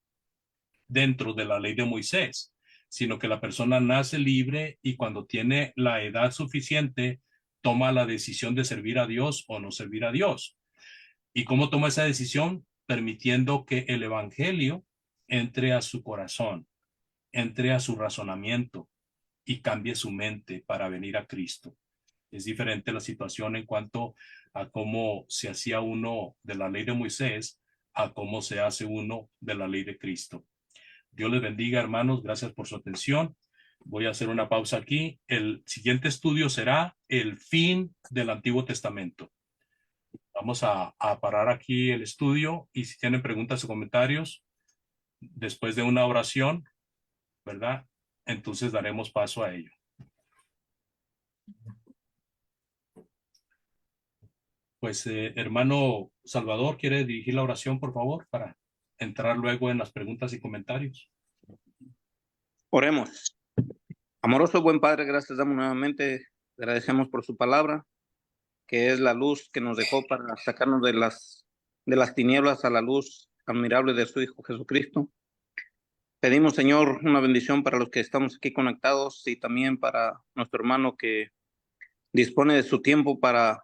dentro de la ley de Moisés, sino que la persona nace libre, y cuando tiene la edad suficiente, toma la decisión de servir a Dios o no servir a Dios. ¿Y cómo toma esa decisión? Permitiendo que el evangelio entre a su corazón, entre a su razonamiento y cambie su mente para venir a Cristo. Es diferente la situación en cuanto a cómo se hacía uno de la ley de Moisés a cómo se hace uno de la ley de Cristo. Dios les bendiga, hermanos. Gracias por su atención. Voy a hacer una pausa aquí. El siguiente estudio será el fin del Antiguo Testamento. Vamos a parar aquí el estudio, y si tienen preguntas o comentarios, después de una oración, ¿verdad? Entonces daremos paso a ello. Pues hermano Salvador, ¿quiere dirigir la oración, por favor, para entrar luego en las preguntas y comentarios? Oremos. Amoroso buen Padre, gracias damos nuevamente. Agradecemos por su palabra, que es la luz que nos dejó para sacarnos de las tinieblas a la luz admirable de su Hijo Jesucristo. Pedimos, Señor, una bendición para los que estamos aquí conectados y también para nuestro hermano que dispone de su tiempo para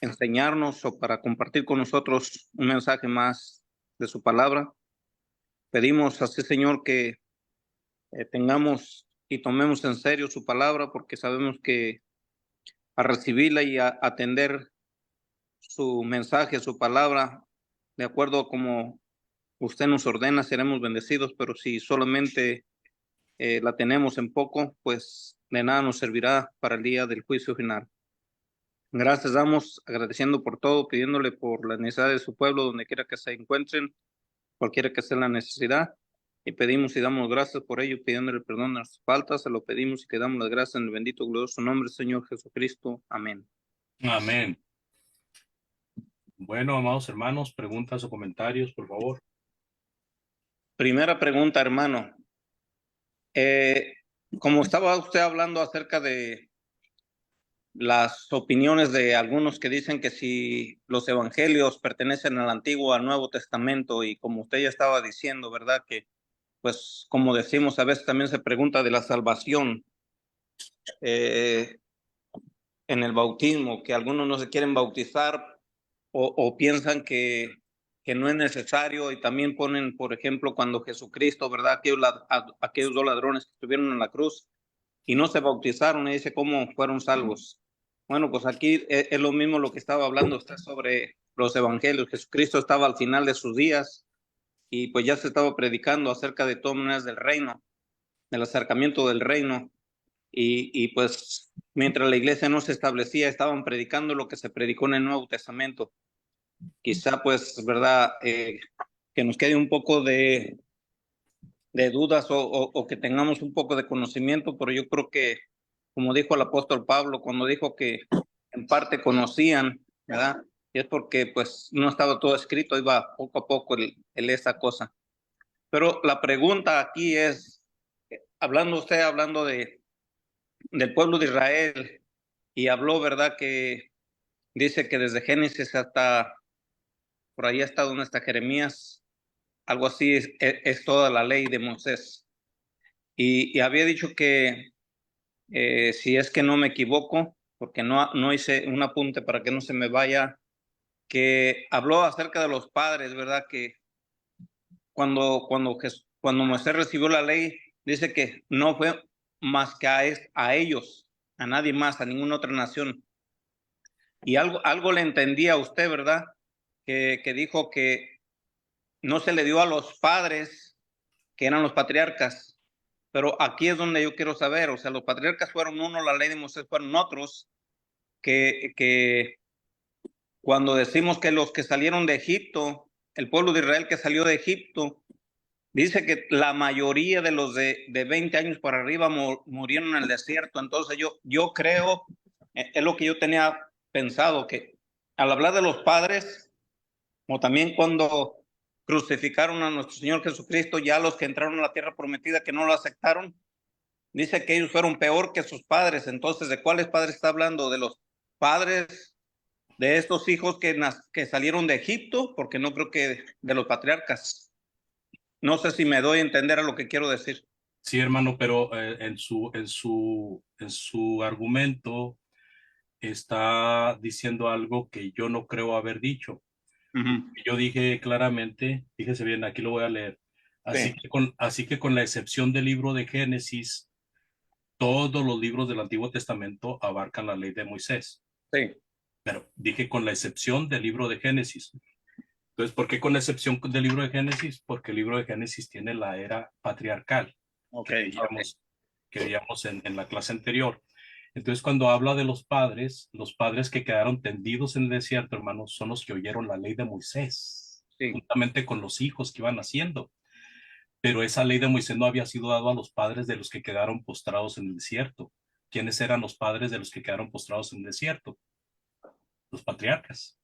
enseñarnos o para compartir con nosotros un mensaje más de su palabra. Pedimos así, Señor, que tengamos y tomemos en serio su palabra, porque sabemos que a recibirla y a atender su mensaje, su palabra, de acuerdo a como usted nos ordena, seremos bendecidos, pero si solamente la tenemos en poco, pues de nada nos servirá para el día del juicio final. Gracias damos, agradeciendo por todo, pidiéndole por la necesidad de su pueblo, donde quiera que se encuentren, cualquiera que sea la necesidad, y pedimos y damos gracias por ello, pidiéndole perdón a nuestras faltas, se lo pedimos y te damos las gracias en el bendito glorioso nombre, Señor Jesucristo. Amén. Amén. Bueno, amados hermanos, preguntas o comentarios, por favor. Primera pregunta, hermano. Como estaba usted hablando acerca de las opiniones de algunos que dicen que si los evangelios pertenecen al Antiguo o al Nuevo Testamento, y como usted ya estaba diciendo, ¿verdad? Que pues como decimos, a veces también se pregunta de la salvación en el bautismo, que algunos no se quieren bautizar o piensan que no es necesario, y también ponen, por ejemplo, cuando Jesucristo, ¿verdad? Aquellos dos ladrones que estuvieron en la cruz y no se bautizaron, y dice cómo fueron salvos. Bueno, pues aquí es lo mismo lo que estaba hablando usted sobre los evangelios. Jesucristo estaba al final de sus días y pues ya se estaba predicando acerca de todas maneras del reino, del acercamiento del reino, y pues mientras la iglesia no se establecía, estaban predicando lo que se predicó en el Nuevo Testamento. Quizá pues, ¿verdad? Que nos quede un poco de dudas o que tengamos un poco de conocimiento, pero yo creo que, como dijo el apóstol Pablo, cuando dijo que en parte conocían, ¿verdad? Y es porque pues no estaba todo escrito, iba poco a poco esa cosa. Pero la pregunta aquí es, hablando del pueblo de Israel, y habló, ¿verdad? Que dice que desde Génesis hasta, por ahí hasta donde está Jeremías, algo así es toda la ley de Moisés. Y había dicho que, si es que no me equivoco, porque no hice un apunte para que no se me vaya, que habló acerca de los padres, ¿verdad? Que cuando Moisés recibió la ley, dice que no fue más que a ellos, a nadie más, a ninguna otra nación. Y algo le entendía a usted, ¿verdad? Que dijo que no se le dio a los padres, que eran los patriarcas. Pero aquí es donde yo quiero saber, o sea, los patriarcas fueron uno, la ley de Moisés fueron otros, que cuando decimos que los que salieron de Egipto, el pueblo de Israel que salió de Egipto, dice que la mayoría de los de 20 años para arriba murieron en el desierto. Entonces yo creo, es lo que yo tenía pensado, que al hablar de los padres, o también cuando crucificaron a nuestro Señor Jesucristo, ya los que entraron a la tierra prometida que no lo aceptaron, dice que ellos fueron peor que sus padres. Entonces, ¿de cuáles padres está hablando? ¿De los padres de estos hijos que salieron de Egipto? Porque no creo que de los patriarcas. No sé si me doy a entender a lo que quiero decir. Sí, hermano, pero en su argumento está diciendo algo que yo no creo haber dicho. Yo dije claramente, fíjese bien, aquí lo voy a leer. Sí. Así que con la excepción del libro de Génesis, todos los libros del Antiguo Testamento abarcan la ley de Moisés. Sí. Pero dije con la excepción del libro de Génesis. Entonces, ¿por qué con la excepción del libro de Génesis? Porque el libro de Génesis tiene la era patriarcal, Okay. que veíamos en la clase anterior. Entonces, cuando habla de los padres que quedaron tendidos en el desierto, hermanos, son los que oyeron la ley de Moisés, Sí. juntamente con los hijos que iban naciendo. Pero esa ley de Moisés no había sido dada a los padres de los que quedaron postrados en el desierto, quiénes eran los padres de los que quedaron postrados en el desierto, los patriarcas.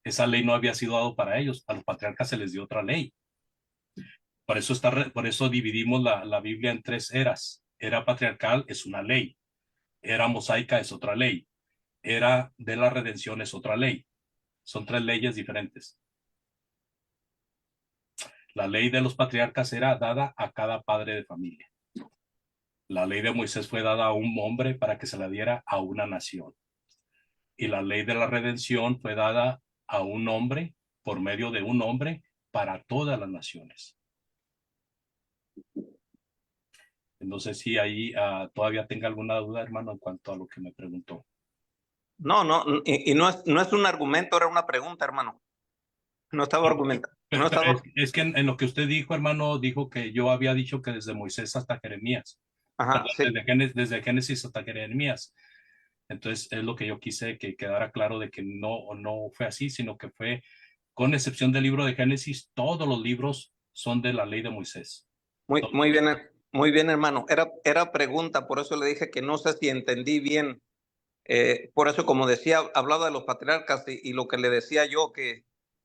Esa ley no había sido dado para ellos, a los patriarcas se les dio otra ley. Por eso dividimos la Biblia en 3 eras. Era patriarcal es una ley, era mosaica es otra ley, era de la redención es otra ley. Son 3 leyes diferentes. La ley de los patriarcas era dada a cada padre de familia. La ley de Moisés fue dada a un hombre para que se la diera a una nación. Y la ley de la redención fue dada a un hombre, por medio de un hombre, para todas las naciones. No sé si ahí todavía tenga alguna duda, hermano, en cuanto a lo que me preguntó. No, no, y no es un argumento, era una pregunta, hermano. No estaba argumentando. No Pero estaba. es que en lo que usted dijo, hermano, dijo que yo había dicho que desde Moisés hasta Jeremías. Ajá, Perdón, sí. desde Génesis hasta Jeremías. Entonces es lo que yo quise que quedara claro de que no fue así, sino que fue, con excepción del libro de Génesis, todos los libros son de la ley de Moisés. Muy bien, hermano. Era pregunta, por eso le dije que no sé si entendí bien. Por eso, como decía, hablaba de los patriarcas y lo que le decía yo, que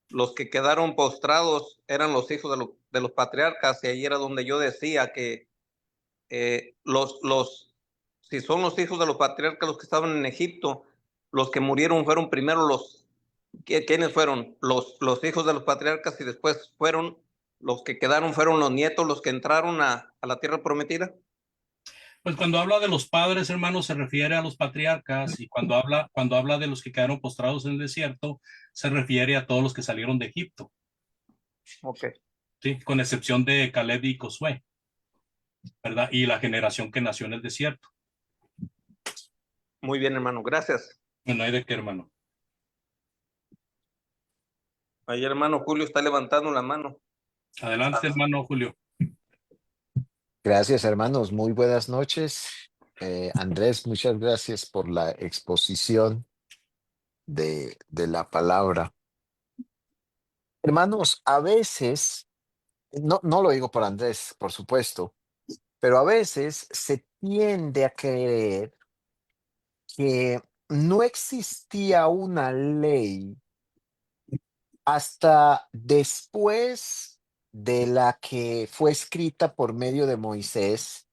los que quedaron postrados eran los hijos de los patriarcas, y ahí era donde yo decía que si son los hijos de los patriarcas los que estaban en Egipto, los que murieron fueron primero ¿quiénes fueron? Los hijos de los patriarcas, y después fueron los que quedaron, fueron los nietos los que entraron a la tierra prometida. Pues cuando habla de los padres, hermanos, se refiere a los patriarcas, y cuando habla de los que quedaron postrados en el desierto, se refiere a todos los que salieron de Egipto, Ok. ¿sí? Con excepción de Caleb y Josué, ¿verdad? Y la generación que nació en el desierto. Muy bien, hermano. Gracias. No hay de qué, hermano. Ahí, hermano Julio está levantando la mano. Adelante, hermano Julio. Gracias, hermanos. Muy buenas noches. Andrés, muchas gracias por la exposición de la palabra. Hermanos, a veces, no lo digo por Andrés, por supuesto, pero a veces se tiende a creer que no existía una ley hasta después de la que fue escrita por medio de Moisés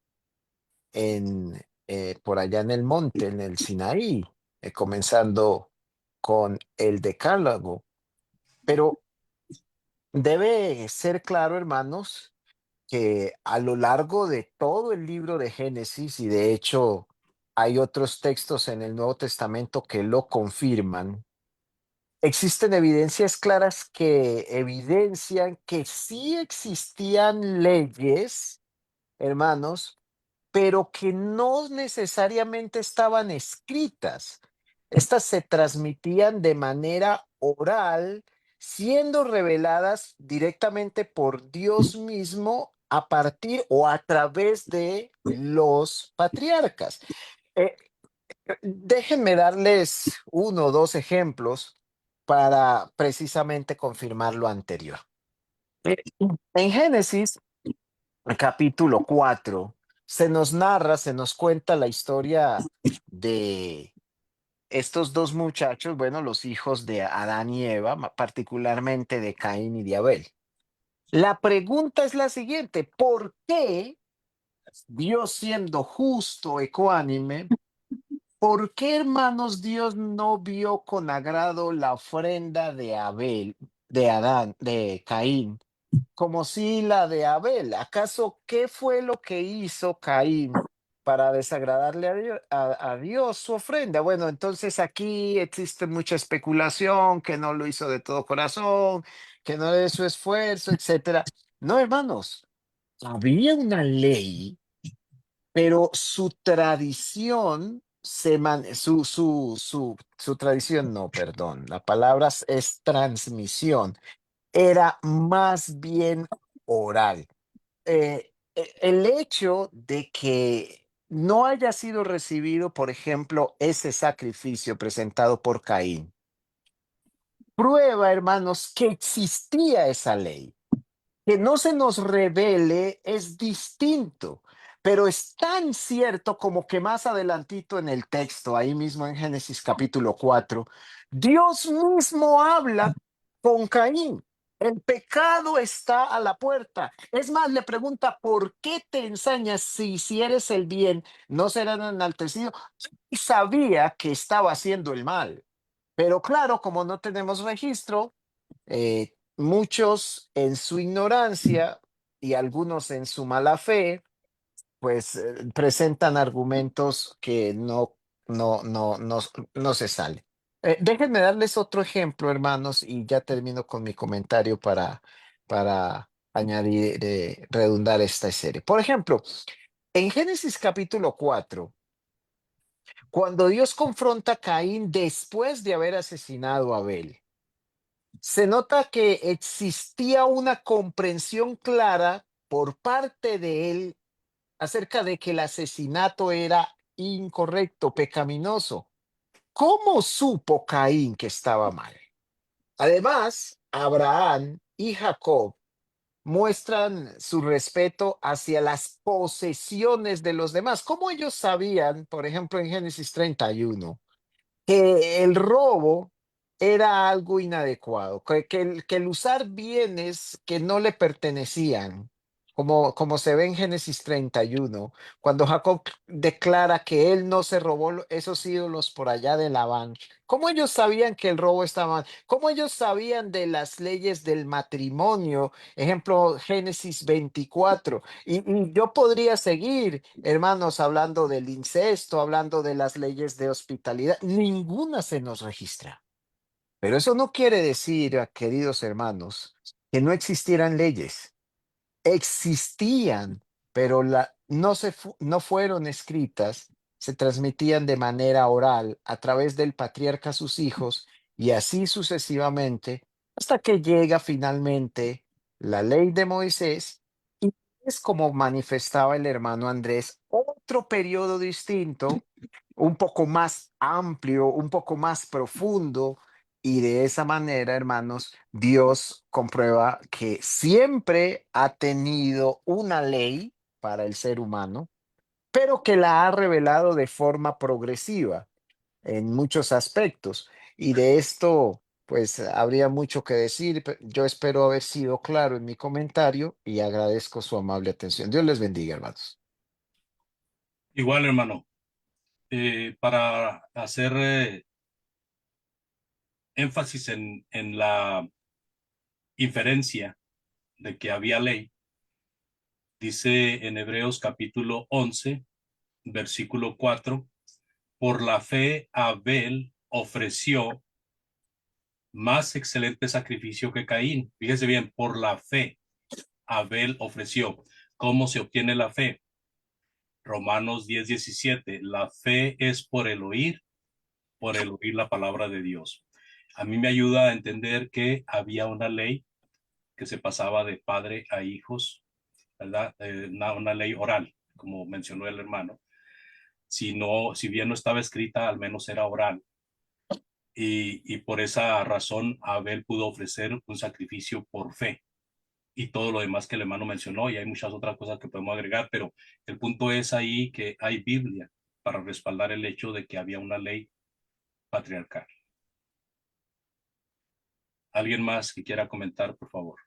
por allá en el monte, en el Sinaí, comenzando con el Decálogo. Pero debe ser claro, hermanos, que a lo largo de todo el libro de Génesis, y de hecho hay otros textos en el Nuevo Testamento que lo confirman, existen evidencias claras que evidencian que sí existían leyes, hermanos, pero que no necesariamente estaban escritas. Estas se transmitían de manera oral, siendo reveladas directamente por Dios mismo a partir o a través de los patriarcas. Eh, Déjenme darles 1 o 2 ejemplos para precisamente confirmar lo anterior. En Génesis, capítulo 4, se nos cuenta la historia de estos 2 muchachos, bueno, los hijos de Adán y Eva, particularmente de Caín y de Abel. La pregunta es la siguiente: ¿por qué Dios, siendo justo, ecuánime, por qué, hermanos, Dios no vio con agrado la ofrenda de Abel, de Adán, de Caín, como si la de Abel? ¿Acaso qué fue lo que hizo Caín para desagradarle a Dios su ofrenda? Bueno, entonces aquí existe mucha especulación, que no lo hizo de todo corazón, que no de su esfuerzo, etcétera. No, hermanos, había una ley, pero su tradición su tradición, no, perdón, la palabra es transmisión, era más bien oral. El hecho de que no haya sido recibido, por ejemplo, ese sacrificio presentado por Caín, prueba, hermanos, que existía esa ley. Que no se nos revele es distinto, pero es tan cierto como que más adelantito en el texto, ahí mismo en Génesis capítulo 4, Dios mismo habla con Caín. El pecado está a la puerta. Es más, le pregunta, ¿por qué te ensañas si hicieres el bien, no serán enaltecidos? Y sabía que estaba haciendo el mal. Pero claro, como no tenemos registro, muchos en su ignorancia y algunos en su mala fe, pues presentan argumentos que no se salen. Déjenme darles otro ejemplo, hermanos, y ya termino con mi comentario para añadir, redundar esta serie. Por ejemplo, en Génesis capítulo 4, cuando Dios confronta a Caín después de haber asesinado a Abel, se nota que existía una comprensión clara por parte de él acerca de que el asesinato era incorrecto, pecaminoso. ¿Cómo supo Caín que estaba mal? Además, Abraham y Jacob muestran su respeto hacia las posesiones de los demás. ¿Cómo ellos sabían, por ejemplo, en Génesis 31, que el robo era algo inadecuado, que el usar bienes que no le pertenecían, como se ve en Génesis 31, cuando Jacob declara que él no se robó esos ídolos por allá de Labán? ¿Cómo ellos sabían que el robo estaba mal? ¿Cómo ellos sabían de las leyes del matrimonio? Ejemplo, Génesis 24. Y yo podría seguir, hermanos, hablando del incesto, hablando de las leyes de hospitalidad. Ninguna se nos registra. Pero eso no quiere decir, queridos hermanos, que no existieran leyes. Existían, pero no fueron escritas, se transmitían de manera oral a través del patriarca a sus hijos y así sucesivamente, hasta que llega finalmente la ley de Moisés, y es como manifestaba el hermano Andrés, otro periodo distinto, un poco más amplio, un poco más profundo, y de esa manera, hermanos, Dios comprueba que siempre ha tenido una ley para el ser humano, pero que la ha revelado de forma progresiva en muchos aspectos. Y de esto, pues, habría mucho que decir. Yo espero haber sido claro en mi comentario y agradezco su amable atención. Dios les bendiga, hermanos. Igual, hermano, para hacer énfasis en la inferencia de que había ley, dice en Hebreos capítulo 11, versículo 4, por la fe Abel ofreció más excelente sacrificio que Caín. Fíjese bien, por la fe Abel ofreció. ¿Cómo se obtiene la fe? Romanos 10:17. La fe es por el oír la palabra de Dios. A mí me ayuda a entender que había una ley que se pasaba de padre a hijos, ¿verdad? Una ley oral, como mencionó el hermano. Si bien no estaba escrita, al menos era oral. Y por esa razón Abel pudo ofrecer un sacrificio por fe y todo lo demás que el hermano mencionó, y hay muchas otras cosas que podemos agregar, pero el punto es ahí que hay Biblia para respaldar el hecho de que había una ley patriarcal. ¿Alguien más que quiera comentar, por favor?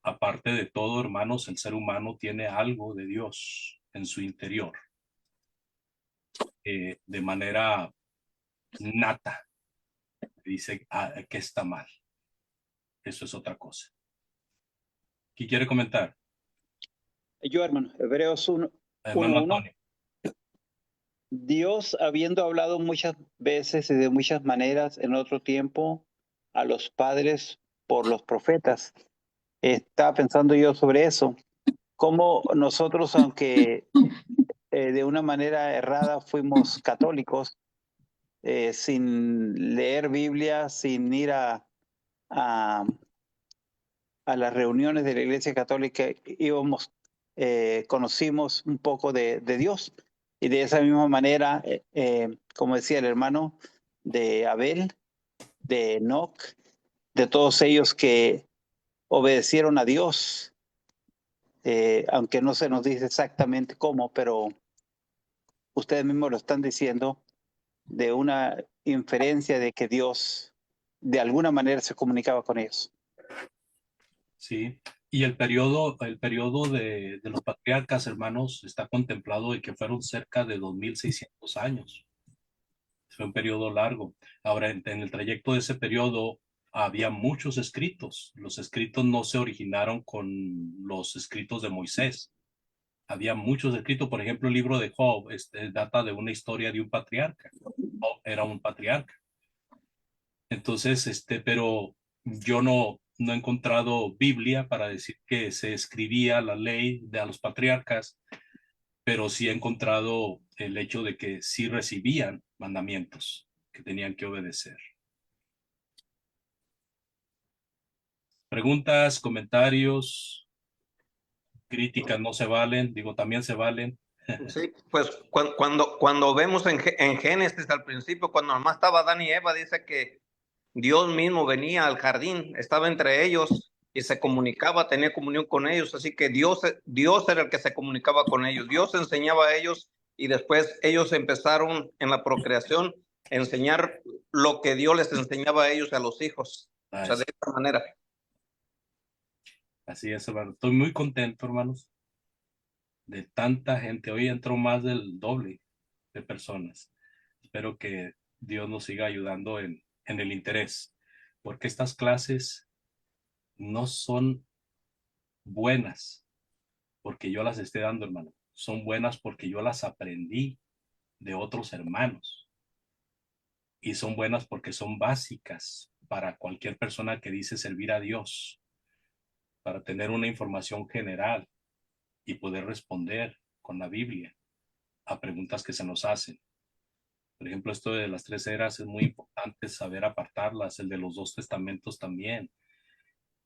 Aparte de todo, hermanos, el ser humano tiene algo de Dios en su interior, de manera nata. Dice que está mal. Eso es otra cosa. ¿Quién quiere comentar? Yo, hermano, Hebreos 1, Hermano 1:1. Antonio. Dios, habiendo hablado muchas veces y de muchas maneras en otro tiempo a los padres por los profetas. Estaba pensando yo sobre eso. Cómo nosotros, aunque de una manera errada fuimos católicos, sin leer Biblia, sin ir a las reuniones de la Iglesia Católica, conocimos un poco de Dios. Y de esa misma manera, como decía el hermano, de Abel, de Enoc, de todos ellos que obedecieron a Dios, aunque no se nos dice exactamente cómo, pero ustedes mismos lo están diciendo, de una inferencia de que Dios de alguna manera se comunicaba con ellos. Sí. Y el periodo de los patriarcas, hermanos, está contemplado de que fueron cerca de 2600 años. Fue un periodo largo. Ahora, en el trayecto de ese periodo había muchos escritos. Los escritos no se originaron con los escritos de Moisés. Había muchos escritos. Por ejemplo, el libro de Job data de una historia de un patriarca. Job era un patriarca. Entonces, pero yo no he encontrado Biblia para decir que se escribía la ley de a los patriarcas, pero sí he encontrado el hecho de que sí recibían mandamientos que tenían que obedecer. Preguntas, comentarios, críticas no se valen, digo, también se valen. Sí, pues cuando vemos en Génesis al principio, cuando nomás estaba Adán y Eva, dice que Dios mismo venía al jardín, estaba entre ellos y se comunicaba, tenía comunión con ellos, así que Dios era el que se comunicaba con ellos, Dios enseñaba a ellos y después ellos empezaron en la procreación a enseñar lo que Dios les enseñaba a ellos y a los hijos, o sea, de esta manera. Así es, hermano. Estoy muy contento, hermanos, de tanta gente. Hoy entró más del doble de personas. Espero que Dios nos siga ayudando en el interés, porque estas clases no son buenas porque yo las esté dando, hermano. Son buenas porque yo las aprendí de otros hermanos. Y son buenas porque son básicas para cualquier persona que dice servir a Dios, para tener una información general y poder responder con la Biblia a preguntas que se nos hacen. Por ejemplo, esto de las 3 eras es muy importante saber apartarlas, el de los 2 testamentos también.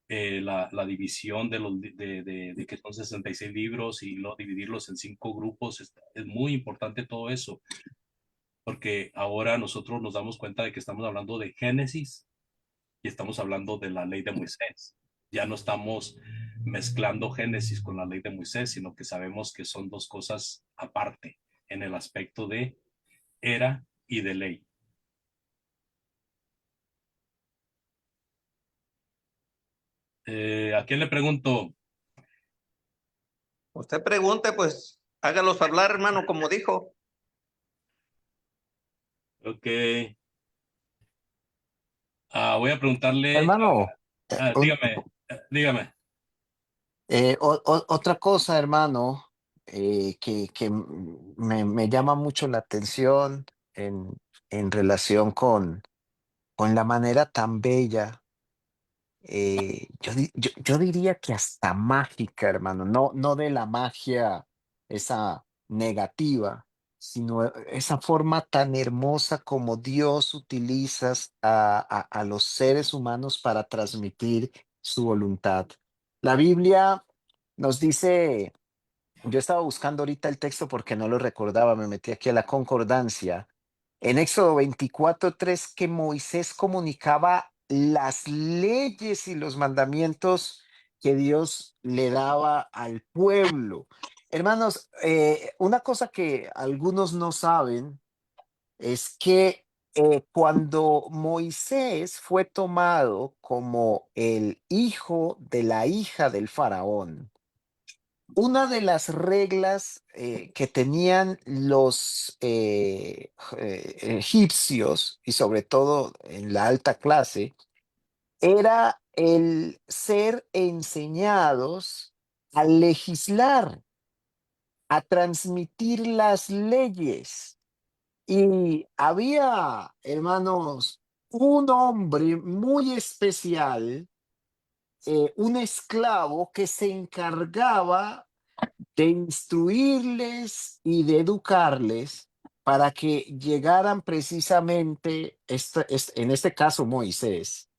La división de que son 66 libros y luego dividirlos en 5 grupos, es muy importante todo eso, porque ahora nosotros nos damos cuenta de que estamos hablando de Génesis y estamos hablando de la ley de Moisés. Ya no estamos mezclando Génesis con la ley de Moisés, sino que sabemos que son 2 cosas aparte en el aspecto de era y de ley. ¿A quién le pregunto? Usted pregunte, pues hágalos hablar, hermano, como dijo. Ok. Voy a preguntarle. Hermano, un- Dígame. otra cosa, hermano, que me llama mucho la atención en relación con la manera tan bella, yo diría que hasta mágica, hermano, no de la magia esa negativa, sino esa forma tan hermosa como Dios utiliza a los seres humanos para transmitir su voluntad. La Biblia nos dice, yo estaba buscando ahorita el texto porque no lo recordaba, me metí aquí a la concordancia. En Éxodo 24:3 que Moisés comunicaba las leyes y los mandamientos que Dios le daba al pueblo. Hermanos, una cosa que algunos no saben es que cuando Moisés fue tomado como el hijo de la hija del faraón, una de las reglas que tenían los egipcios, y sobre todo en la alta clase, era el ser enseñados a legislar, a transmitir las leyes. Y había, hermanos, un hombre muy especial, un esclavo que se encargaba de instruirles y de educarles para que llegaran precisamente, en este caso Moisés,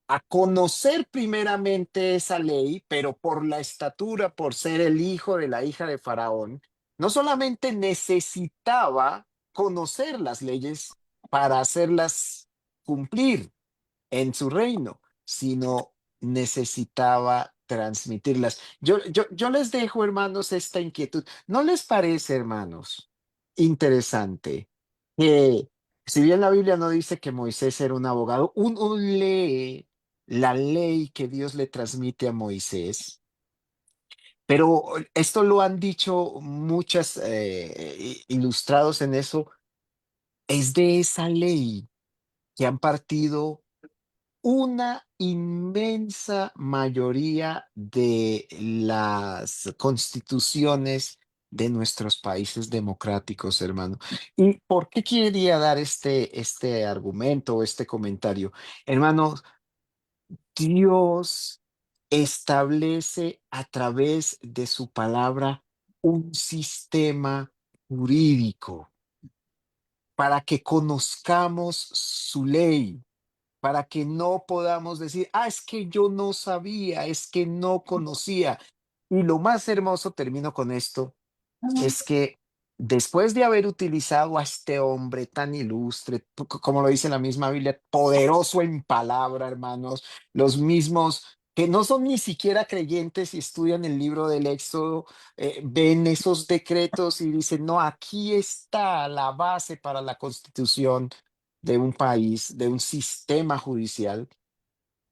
a conocer primeramente esa ley, pero por la estatura, por ser el hijo de la hija de Faraón, no solamente necesitaba conocer las leyes para hacerlas cumplir en su reino, sino necesitaba transmitirlas. Yo les dejo, hermanos, esta inquietud. ¿No les parece, hermanos, interesante que si bien la Biblia no dice que Moisés era un abogado, uno lee la ley que Dios le transmite a Moisés? Pero esto lo han dicho muchas ilustrados en eso, es de esa ley que han partido una inmensa mayoría de las constituciones de nuestros países democráticos, hermano. ¿Y por qué quería dar este argumento o este comentario? Hermano, Dios establece a través de su palabra un sistema jurídico para que conozcamos su ley, para que no podamos decir, es que yo no sabía, es que no conocía. Y lo más hermoso, termino con esto, es que después de haber utilizado a este hombre tan ilustre, como lo dice la misma Biblia, poderoso en palabra, hermanos, los mismos que no son ni siquiera creyentes y estudian el libro del Éxodo, ven esos decretos y dicen, no, aquí está la base para la constitución de un país, de un sistema judicial.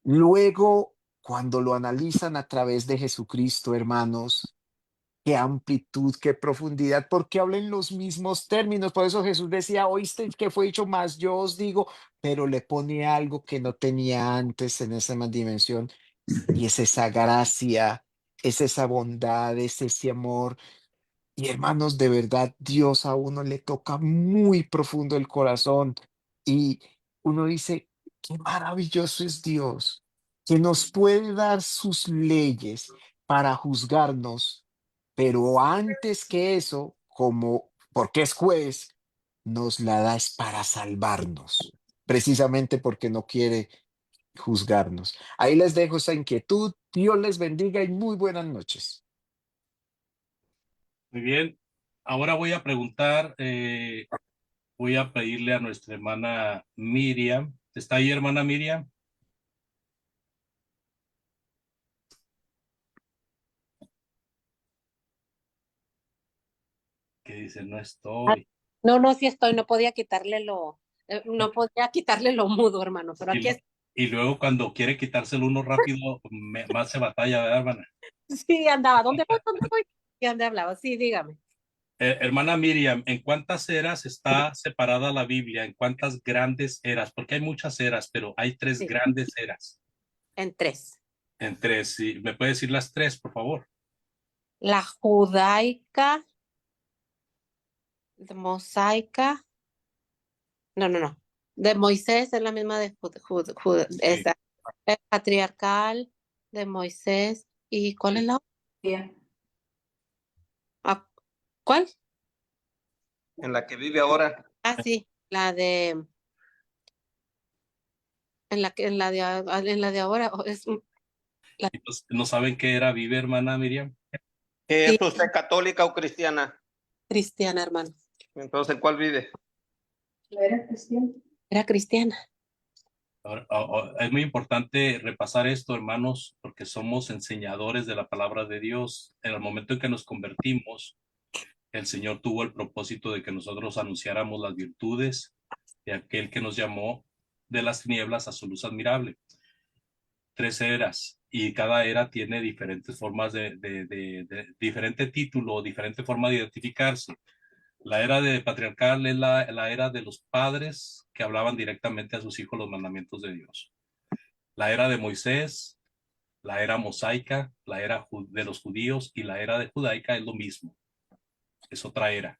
Luego, cuando lo analizan a través de Jesucristo, hermanos, qué amplitud, qué profundidad, porque hablan los mismos términos. Por eso Jesús decía, oíste que fue dicho más, yo os digo, pero le pone algo que no tenía antes en esa más dimensión, y es esa gracia, es esa bondad, es ese amor. Y hermanos, de verdad, Dios a uno le toca muy profundo el corazón y uno dice, qué maravilloso es Dios, que nos puede dar sus leyes para juzgarnos, pero antes que eso, como porque es juez, nos la da es para salvarnos, precisamente porque no quiere juzgarnos. Ahí les dejo esa inquietud. Dios les bendiga y muy buenas noches. Muy bien. Ahora voy a preguntar, voy a pedirle a nuestra hermana Miriam. ¿Está ahí, hermana Miriam? Que dice, no Ah, estoy. no, no, sí estoy, no podía quitarle no podía quitarle lo mudo, hermano, pero Y, aquí y luego cuando quiere quitárselo uno rápido, más se batalla, ¿verdad, hermana? sí andaba. ¿Dónde voy? ¿Dónde voy? ¿Y dónde hablaba? Sí, dígame. Hermana Miriam, ¿en cuántas eras está separada la Biblia? ¿En cuántas grandes eras? Porque hay muchas eras, pero hay tres Sí, grandes eras. en tres. En tres. Sí. ¿Me puede decir las tres, por favor? La judaica, de mosaica, no. De Moisés es la misma de Sí. esa. El patriarcal de Moisés. ¿Y cuál es Sí. la otra? Ah, ¿cuál? En la que vive ahora. Ah, sí, la de, en la de ahora, es la, Y pues, ¿no saben qué era vive, hermana Miriam? ¿Qué sí, es usted, católica o cristiana? cristiana, hermano. Entonces, ¿cuál vive? Era cristiana. Es muy importante repasar esto, hermanos, porque somos enseñadores de la palabra de Dios. En el momento en que nos convertimos, el Señor tuvo el propósito de que nosotros anunciáramos las virtudes de aquel que nos llamó de las tinieblas a su luz admirable. Tres eras, y cada era tiene diferentes formas de diferente título, diferente forma de identificarse. La era de patriarcal es la era de los padres que hablaban directamente a sus hijos los mandamientos de Dios. La era de Moisés, la era mosaica, la era de los judíos, y la era de judaica es lo mismo, es otra era.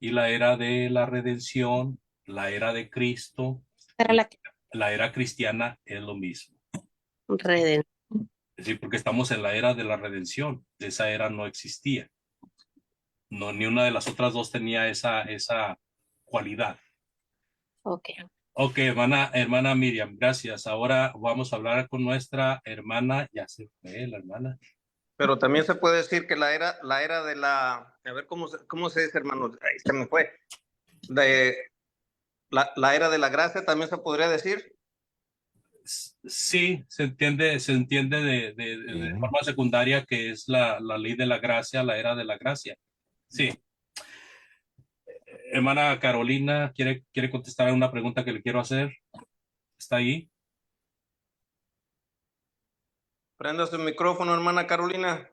Y la era de la redención, la era de Cristo, Era y la que la era cristiana es lo mismo. reden. Es decir, porque estamos en la era de la redención, esa era no existía. No, ni una de las otras dos tenía esa cualidad. Ok. Ok, hermana Miriam, gracias. Ahora vamos a hablar con nuestra hermana, ya se fue la hermana. Pero también se puede decir que la era de la, a ver cómo se dice, hermano, ahí se me fue, de la era de la gracia también se podría decir. Sí, se entiende de Sí. forma secundaria que es la ley de la gracia, la era de la gracia. Sí. Hermana Carolina, ¿quiere contestar a una pregunta que le quiero hacer? ¿Está ahí? Prenda su micrófono, hermana Carolina.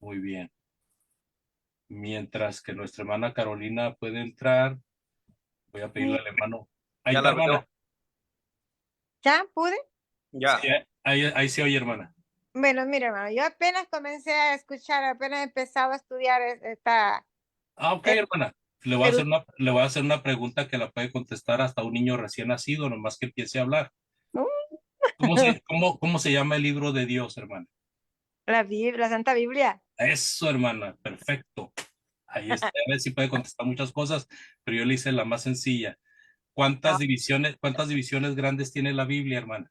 Muy bien. Mientras que nuestra hermana Carolina puede entrar, voy a pedirle al hermano. Ahí Ya está, la veo. hermana. ¿Ya pude? Ya. Sí, ahí se oye, hermana. Bueno, mira, hermano, yo apenas comencé a escuchar, apenas empezaba a estudiar esta... Ok, eh, hermana. Le voy a hacer una pregunta que la puede contestar hasta un niño recién nacido, nomás que empiece a hablar. ¿Cómo se llama el libro de Dios, hermana? La Biblia, la Santa Biblia. Eso, hermana. Perfecto. Ahí está. A ver si puede contestar muchas cosas, pero yo le hice la más sencilla. Ah, ¿Cuántas divisiones grandes tiene la Biblia, hermana?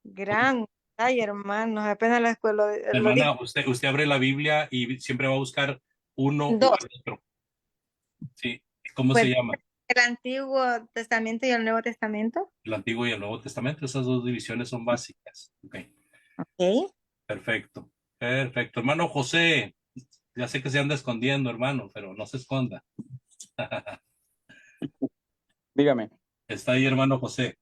gran. Ay, hermanos, apenas la escuela lo dije. Hermana, usted abre la Biblia y siempre va a buscar uno o Dos. el otro. Sí. ¿Cómo se Pues llama? el Antiguo Testamento y el Nuevo Testamento. El Antiguo y el Nuevo Testamento. Esas dos divisiones son básicas. Ok. Ok. Perfecto. Perfecto. Hermano José, ya sé que se anda escondiendo, hermano, pero no se esconda. Dígame. Está ahí, hermano José.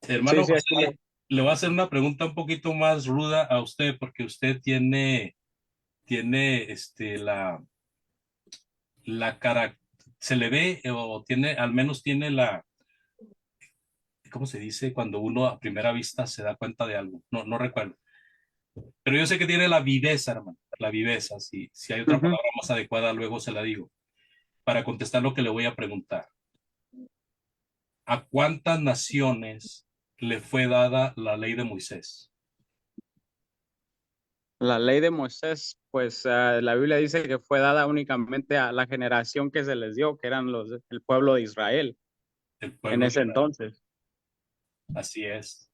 Sí, Hermano sí, aquí José, le voy a hacer una pregunta un poquito más ruda a usted, porque usted tiene la cara, se le ve o tiene, al menos tiene ¿cómo se dice? Cuando uno a primera vista se da cuenta de algo. No recuerdo. Pero yo sé que tiene la viveza, hermano. La viveza. Si hay otra Ujú. palabra más adecuada, luego se la digo. Para contestar lo que le voy a preguntar. ¿A cuántas naciones le fue dada la ley de Moisés? La ley de Moisés, pues la Biblia dice que fue dada únicamente a la generación que se les dio, que eran el pueblo de Israel El en pueblo de ese Israel. entonces. Así es.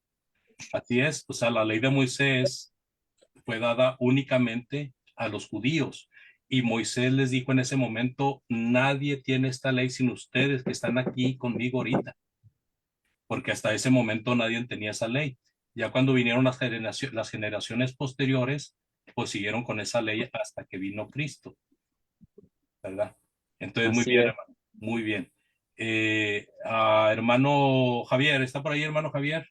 Así es. O sea, la ley de Moisés fue dada únicamente a los judíos. Y Moisés les dijo en ese momento, nadie tiene esta ley sin ustedes que están aquí conmigo ahorita, porque hasta ese momento nadie tenía esa ley. Ya cuando vinieron las generaciones posteriores, pues siguieron con esa ley hasta que vino Cristo, ¿verdad? Entonces, muy Así bien, es. hermano, muy bien. Hermano Javier, ¿está por ahí, hermano Javier?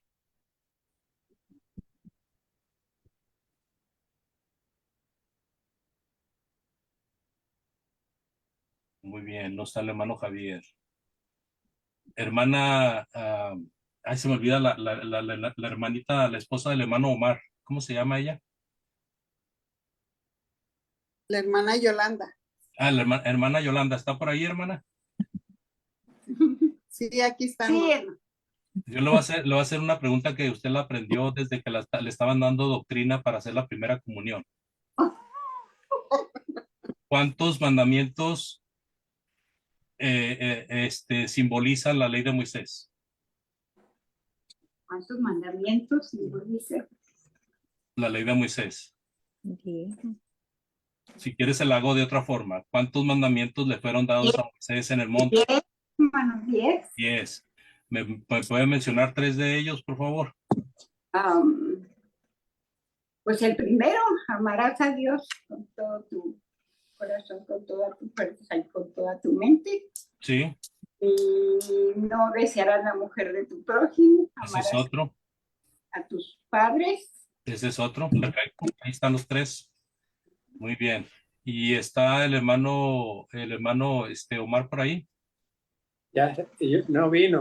Muy bien, no está el hermano Javier. Hermana, ay, se me olvida la hermanita, la esposa del hermano Omar. ¿Cómo se llama ella? La hermana Yolanda. Ah, la hermana Yolanda, ¿está por ahí, hermana? Sí, aquí estamos. Sí. Yo le voy a hacer una pregunta que usted la aprendió desde que le estaban dando doctrina para hacer la primera comunión. ¿Cuántos mandamientos simbolizan la ley de Moisés? ¿Cuántos mandamientos simboliza? La ley de Moisés. Bien. Si quieres, se la hago de otra forma. ¿Cuántos mandamientos le fueron dados a Moisés en el monte? 10, hermanos, 10. 10. ¿Me puede mencionar 3 de ellos, por favor? Pues el primero, amarás a Dios con todo tu corazón, con toda tu fuerza y con toda tu mente. Sí. Y no desearás la mujer de tu prójimo. Ese es Amarás otro. a tus padres. Ese es otro. Perfecto. Ahí están los 3. Muy bien. ¿Y está el hermano Omar por ahí? Ya, no vino.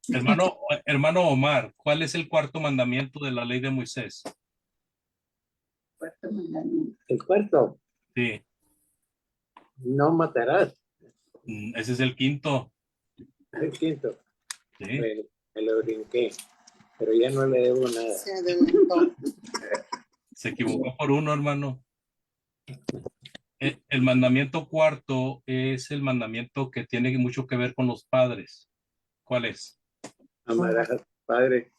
Hermano Omar, ¿cuál es el cuarto mandamiento de la ley de Moisés? Cuarto mandamiento. El cuarto, Sí. no matarás. Ese es el quinto. El quinto, Sí. me lo brinqué, pero ya no le debo nada. Se adelantó. Se equivocó por uno, hermano. El mandamiento cuarto es el mandamiento que tiene mucho que ver con los padres. ¿Cuál es? Amarás a tu padre.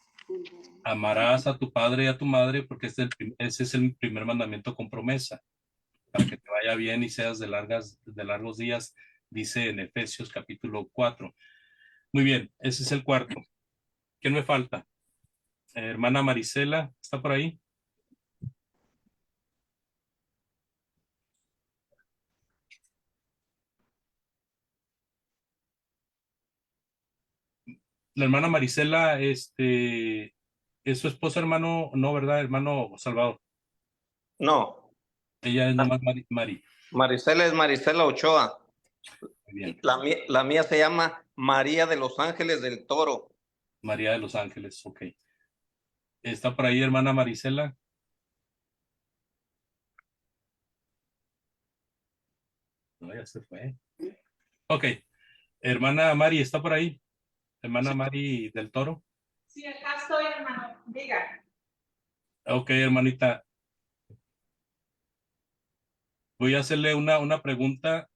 Amarás a tu padre y a tu madre porque ese es el primer mandamiento con promesa. para que te vaya bien y seas de largos días, dice en Efesios capítulo 4. Muy bien, ese es el cuarto. ¿Quién me falta? Hermana Marisela, ¿está por ahí? La hermana Marisela, ¿es su esposa, hermano? No, ¿verdad, hermano Salvador? No, Ella es nomás Mari. Marisela es Marisela Ochoa. Muy bien. La mía se llama María de los Ángeles del Toro. María de los Ángeles, ok. ¿Está por ahí, hermana Marisela? No, ya se fue. Ok. Hermana Mari, ¿está por ahí? Hermana Mari del Toro. Sí, acá estoy, hermano. Diga. Ok, hermanita. Voy a hacerle una pregunta.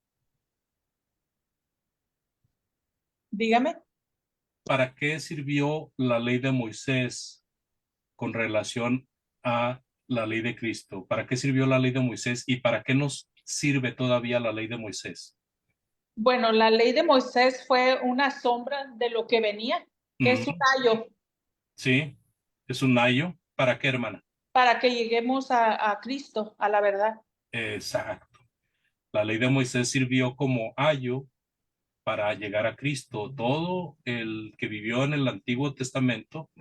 Dígame. ¿Para qué sirvió la ley de Moisés con relación a la ley de Cristo? ¿Para qué sirvió la ley de Moisés y para qué nos sirve todavía la ley de Moisés? Bueno, la ley de Moisés fue una sombra de lo que venía, que es un ayo Sí, es un ayo. ¿Para qué, hermana? para que lleguemos a Cristo, a la verdad. Exacto. La ley de Moisés sirvió como ayo para llegar a Cristo. Todo el que vivió en el Antiguo Testamento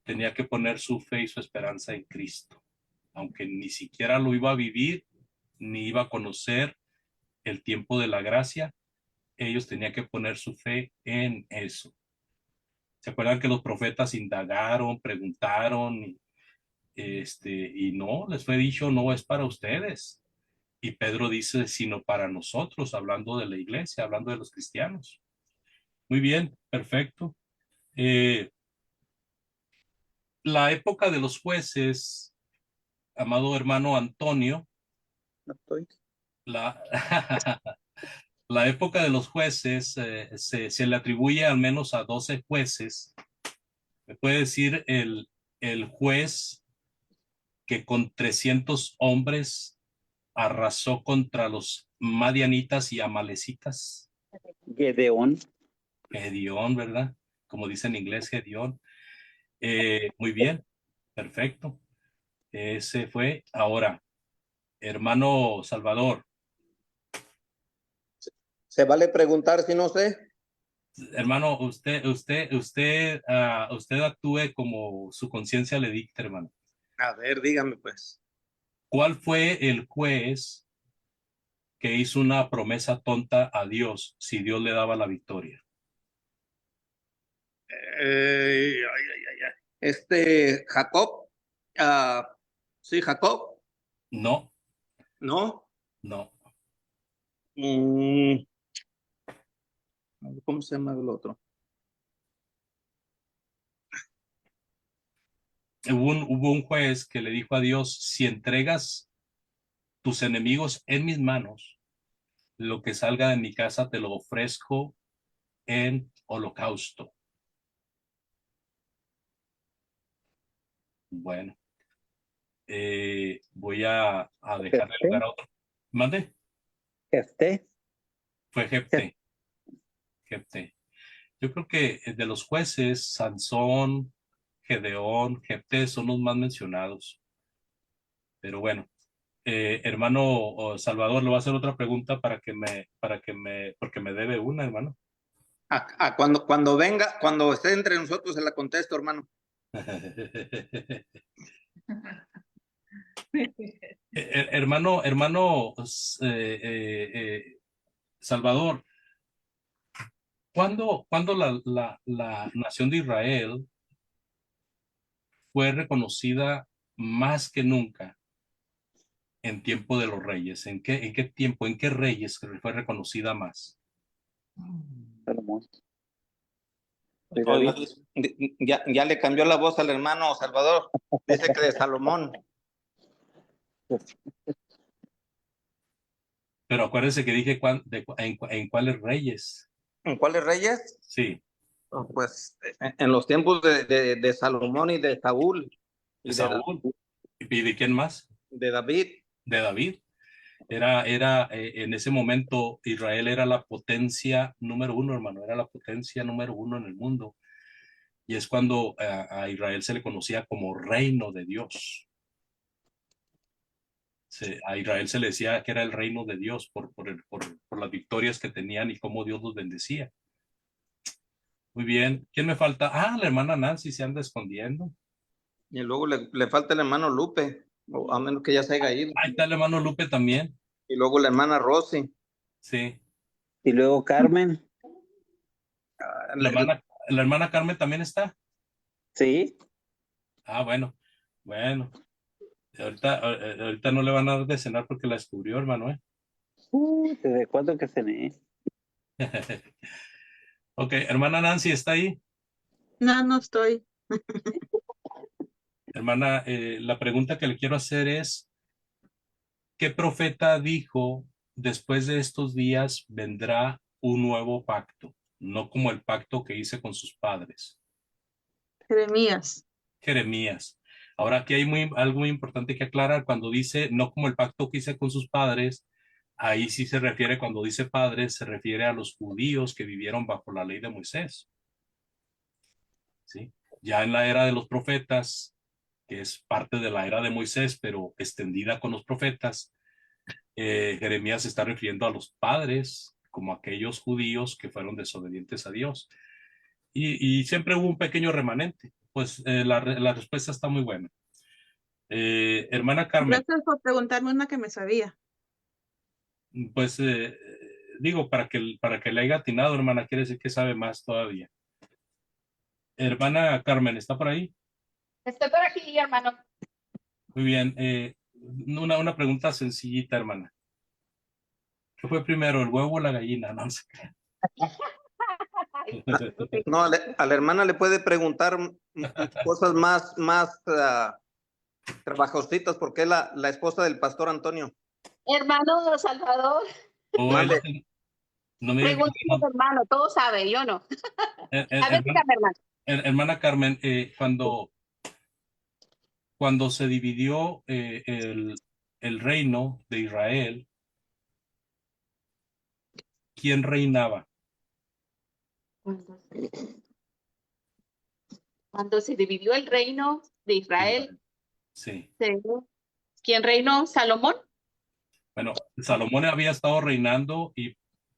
tenía que poner su fe y su esperanza en Cristo, aunque ni siquiera lo iba a vivir, ni iba a conocer el tiempo de la gracia, ellos tenían que poner su fe en eso. ¿Se acuerdan que los profetas indagaron, preguntaron, y no, les fue dicho, no es para ustedes? Y Pedro dice, sino para nosotros, hablando de la iglesia, hablando de los cristianos. Muy bien, perfecto. La época de los jueces, amado hermano Antonio, No estoy. la, la época de los jueces se le atribuye al menos a 12 jueces. Me puede decir el juez que con 300 hombres arrasó contra los madianitas y amalecitas. Gedeón. Gedeón, ¿verdad? Como dice en inglés, Gedeón. Muy bien, perfecto. Ese fue. Ahora, hermano Salvador. ¿Se vale preguntar si no sé? Hermano, usted actúe como su conciencia le dicta, hermano. A ver, dígame pues. ¿Cuál fue el juez que hizo una promesa tonta a Dios si Dios le daba la victoria? Jacob. Sí, Jacob. No, ¿No? no. ¿Cómo se llama el otro? Hubo un juez que le dijo a Dios, si entregas tus enemigos en mis manos, lo que salga de mi casa te lo ofrezco en holocausto. Bueno, voy a dejar de lugar a otro. ¿Mande? Fue Jefté. Yo creo que de los jueces, Sansón, Gedeón, Jefté son los más mencionados. Pero bueno, hermano Salvador, le voy a hacer otra pregunta porque me debe una, hermano. Cuando esté entre nosotros se la contesto, hermano. Hermano Salvador, ¿cuándo la nación de Israel fue reconocida más que nunca en tiempo de los reyes? ¿En qué tiempo, en qué reyes fue reconocida más? Salomón. Ya le cambió la voz al hermano Salvador. Dice que de Salomón. Pero acuérdense que dije en cuáles reyes. ¿En cuáles reyes? Sí. Pues en los tiempos de Salomón y de Saúl. ¿Y de quién más? De David. De David. En ese momento Israel era la potencia número uno, hermano, era la potencia número uno en el mundo. Y es cuando a Israel se le conocía como reino de Dios. A Israel se le decía que era el reino de Dios por las victorias que tenían y cómo Dios los bendecía. Muy bien. ¿Quién me falta? Ah, la hermana Nancy se anda escondiendo. Y luego le falta el hermano Lupe, o a menos que ya se haya ido. Ahí está el hermano Lupe también. Y luego la hermana Rosy. Sí. Y luego Carmen. La hermana Carmen también está. Sí. Ah, bueno. Bueno. Ahorita no le van a dar de cenar porque la descubrió, hermano, ¿eh? ¿Desde cuándo que cené? Ok, hermana Nancy, ¿está ahí? No, no estoy. Hermana, la pregunta que le quiero hacer es, ¿qué profeta dijo, después de estos días vendrá un nuevo pacto, no como el pacto que hice con sus padres? Jeremías. Jeremías. Ahora aquí hay algo muy importante que aclarar. Cuando dice no como el pacto que hice con sus padres, ahí sí se refiere, cuando dice padres, se refiere a los judíos que vivieron bajo la ley de Moisés. ¿Sí? Ya en la era de los profetas, que es parte de la era de Moisés, pero extendida con los profetas, Jeremías se está refiriendo a los padres como aquellos judíos que fueron desobedientes a Dios. Y siempre hubo un pequeño remanente. Pues la respuesta está muy buena. Hermana Carmen, Gracias por preguntarme una que me sabía. pues digo, para que le haya atinado, hermana, quiere decir que sabe más todavía. Hermana Carmen, ¿está por ahí? Estoy por aquí, hermano. Muy bien. Una pregunta sencillita, hermana. ¿Qué fue primero, el huevo o la gallina? No se crea. No, a la hermana le puede preguntar cosas más trabajositas porque es la esposa del pastor Antonio. Hermano Salvador, Mande. No me diga que pregúntale, hermano, todo sabe, yo no. A ver, dígame, hermano. hermana Carmen, cuando se dividió el reino de Israel, ¿quién reinaba? Cuando se dividió el reino de Israel, Sí. ¿quién reinó? ¿Salomón? Bueno, Salomón había estado reinando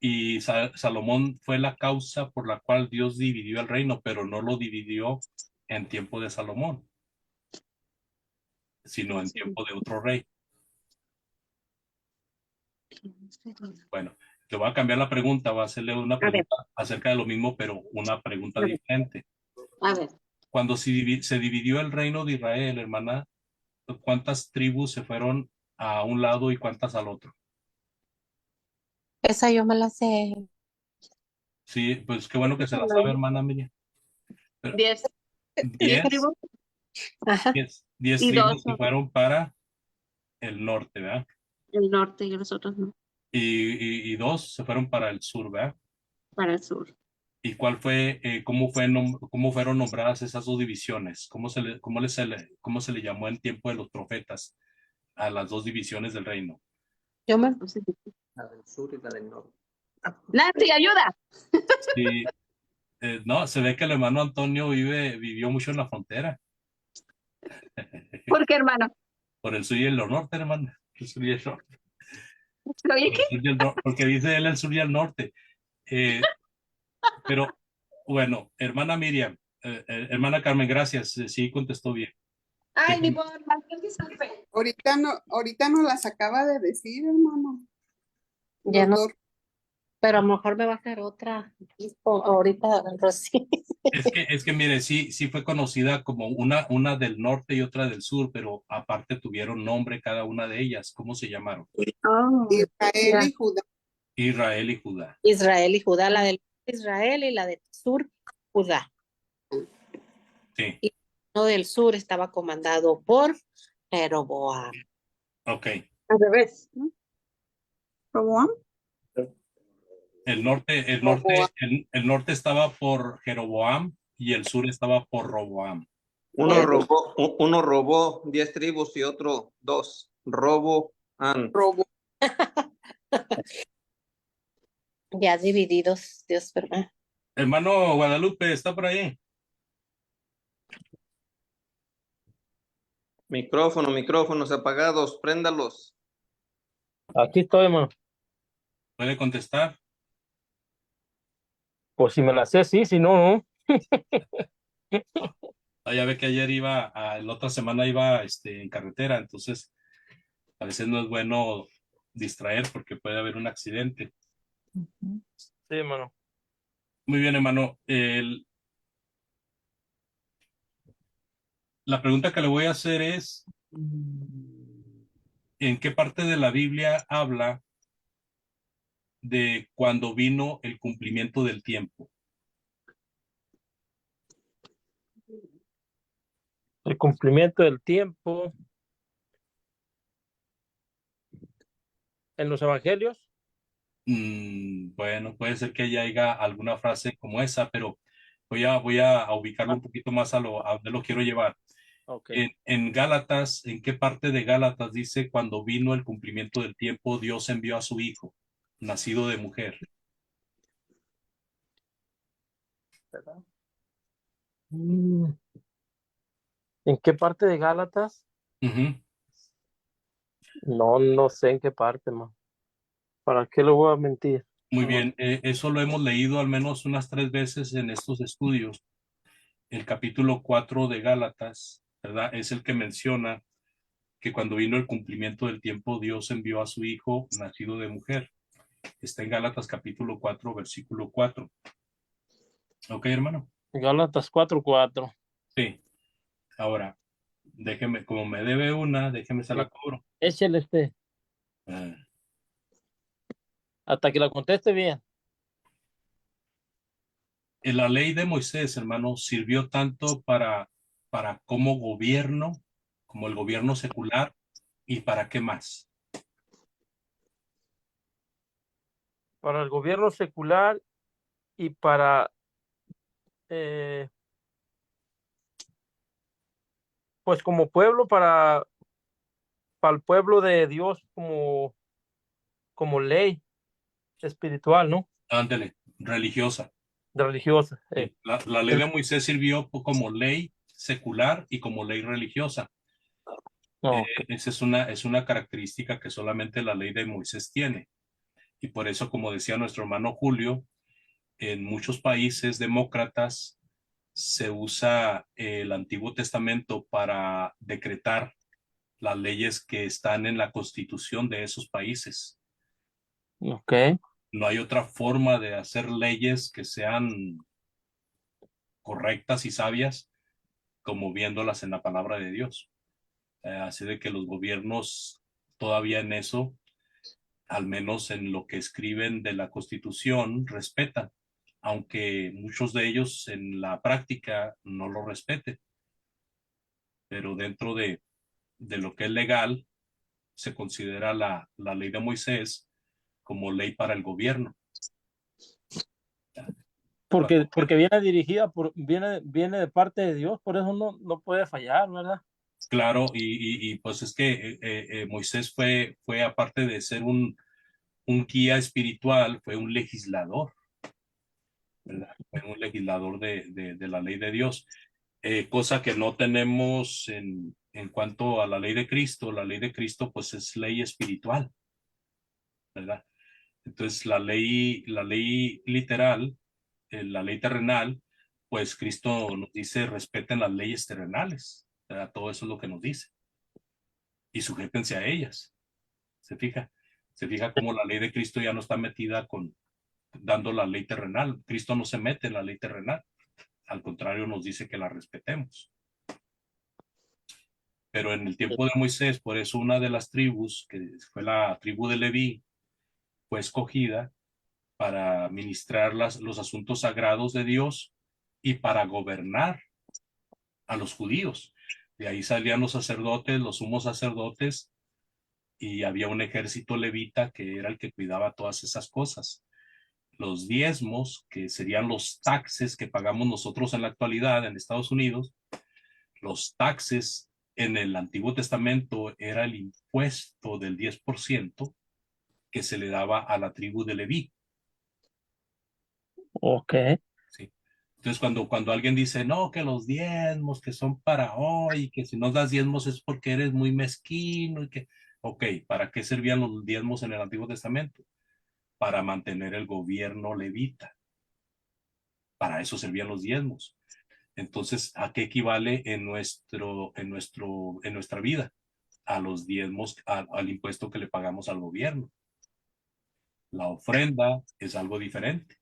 y Salomón fue la causa por la cual Dios dividió el reino, pero no lo dividió en tiempo de Salomón, sino en tiempo de otro rey. Bueno, le voy a cambiar la pregunta, voy a hacerle una pregunta acerca de lo mismo, pero una pregunta diferente. A ver. Cuando se dividió el reino de Israel, hermana, ¿cuántas tribus se fueron a un lado y cuántas al otro? Esa yo me la sé. Sí, pues qué bueno que se la sabe, hermana Miriam. 10. 10 tribus. Ajá. 10 Y tribus dos se fueron para el norte, ¿verdad? el norte y los otros no, Y 2 se fueron para el sur, ¿verdad? para el sur. ¿Y cuál fue, cómo fueron nombradas esas dos divisiones? ¿Cómo se le llamó en tiempo de los profetas a las dos divisiones del reino? Yo me... La del sur y la del norte. Nancy, ayuda. Sí, no, se ve que el hermano Antonio vivió mucho en la frontera. ¿Por qué, hermano? Por el sur y el norte, hermano. El sur y el norte. ¿Oye qué? Porque dice él el sur y el norte. Pero bueno, hermana Miriam, hermana Carmen, gracias. Sí, contestó bien. Ay, ni por más que disculpe. Ahorita no las acaba de decir, hermano. Ya no, pero a lo mejor me va a hacer otra ahorita, Rosy. Es que mire, sí fue conocida como una del norte y otra del sur, pero aparte tuvieron nombre cada una de ellas. ¿Cómo se llamaron? Israel y Judá. Israel y Judá. Israel y Judá, la del Israel y la del sur, Judá. Sí. Y uno del sur estaba comandado por Jeroboam. Ok. Al revés, ¿no? ¿Roboam? El norte estaba por Jeroboam y el sur estaba por Roboam. Uno robó 10 tribus y otro 2. Robo. Robo. Ya divididos, Dios, ¿verdad? Hermano Guadalupe, ¿está por ahí? Micrófonos apagados, préndalos. Aquí estoy, hermano. ¿Puede contestar? Pues si me la sé, sí, si no, no. Ya ve que ayer la otra semana iba en carretera, entonces a veces no es bueno distraer porque puede haber un accidente. Sí, hermano. Muy bien, hermano. La pregunta que le voy a hacer es, ¿en qué parte de la Biblia habla de cuando vino el cumplimiento del tiempo? El cumplimiento del tiempo en los evangelios. Bueno, puede ser que haya alguna frase como esa, pero voy a ubicarlo un poquito más a donde lo quiero llevar. Ok. En Gálatas, ¿en qué parte de Gálatas dice cuando vino el cumplimiento del tiempo, Dios envió a su hijo, nacido de mujer? ¿Verdad? ¿En qué parte de Gálatas? Ujú. No sé en qué parte, hermano. ¿Para qué le voy a mentir? Muy bien, eso lo hemos leído al menos unas 3 veces en estos estudios. El capítulo 4 de Gálatas, ¿verdad? Es el que menciona que cuando vino el cumplimiento del tiempo, Dios envió a su hijo nacido de mujer. Está en Gálatas capítulo 4, versículo 4. ¿Ok, hermano? Gálatas 4:4. Sí. Ahora, déjeme, como me debe una, déjeme se la cobro. Échale Ah, hasta que la conteste bien. en la ley de Moisés, hermano, sirvió tanto para como gobierno, como el gobierno secular, y para qué más. Para el gobierno secular y para, eh, pues como pueblo, para el pueblo de Dios como ley espiritual, ¿no? Ándele, religiosa. Religiosa. Sí, la ley de Moisés sirvió como ley secular y como ley religiosa. Ok. Esa es una característica que solamente la ley de Moisés tiene. Y por eso, como decía nuestro hermano Julio, en muchos países demócratas se usa el Antiguo Testamento para decretar las leyes que están en la constitución de esos países. Ok. No hay otra forma de hacer leyes que sean correctas y sabias como viéndolas en la palabra de Dios. Así de que los gobiernos todavía en eso, al menos en lo que escriben de la Constitución, respetan, aunque muchos de ellos en la práctica no lo respeten. Pero dentro de lo que es legal, se considera la ley de Moisés como ley para el gobierno. Porque viene dirigida viene de parte de Dios, por eso no puede fallar, ¿verdad? Claro, pues es que Moisés fue, aparte de ser un guía espiritual, fue un legislador, ¿verdad? Fue un legislador de la ley de Dios, cosa que no tenemos en cuanto a la ley de Cristo. La ley de Cristo pues es ley espiritual, ¿verdad? Entonces la ley literal, la ley terrenal, pues Cristo nos dice respeten las leyes terrenales, ¿verdad? Todo eso es lo que nos dice y sujétense a ellas. ¿Se fija? Se fija cómo la ley de Cristo ya no está metida dando la ley terrenal. Cristo no se mete en la ley terrenal. Al contrario, nos dice que la respetemos. Pero en el tiempo de Moisés, por eso una de las tribus, que fue la tribu de Leví, fue escogida para ministrar los asuntos sagrados de Dios y para gobernar a los judíos. De ahí salían los sacerdotes, los sumos sacerdotes, y había un ejército levita que era el que cuidaba todas esas cosas. Los diezmos, que serían los taxes que pagamos nosotros en la actualidad en Estados Unidos, los taxes en el Antiguo Testamento era el impuesto del 10%, que se le daba a la tribu de Leví. Ok. ¿Sí? Entonces, cuando alguien dice, no, que los diezmos que son para hoy, que si no das diezmos es porque eres muy mezquino y que, ok, ¿para qué servían los diezmos en el Antiguo Testamento? Para mantener el gobierno levita. Para eso servían los diezmos. Entonces, ¿a qué equivale en nuestra vida? A los diezmos, al impuesto que le pagamos al gobierno. La ofrenda es algo diferente.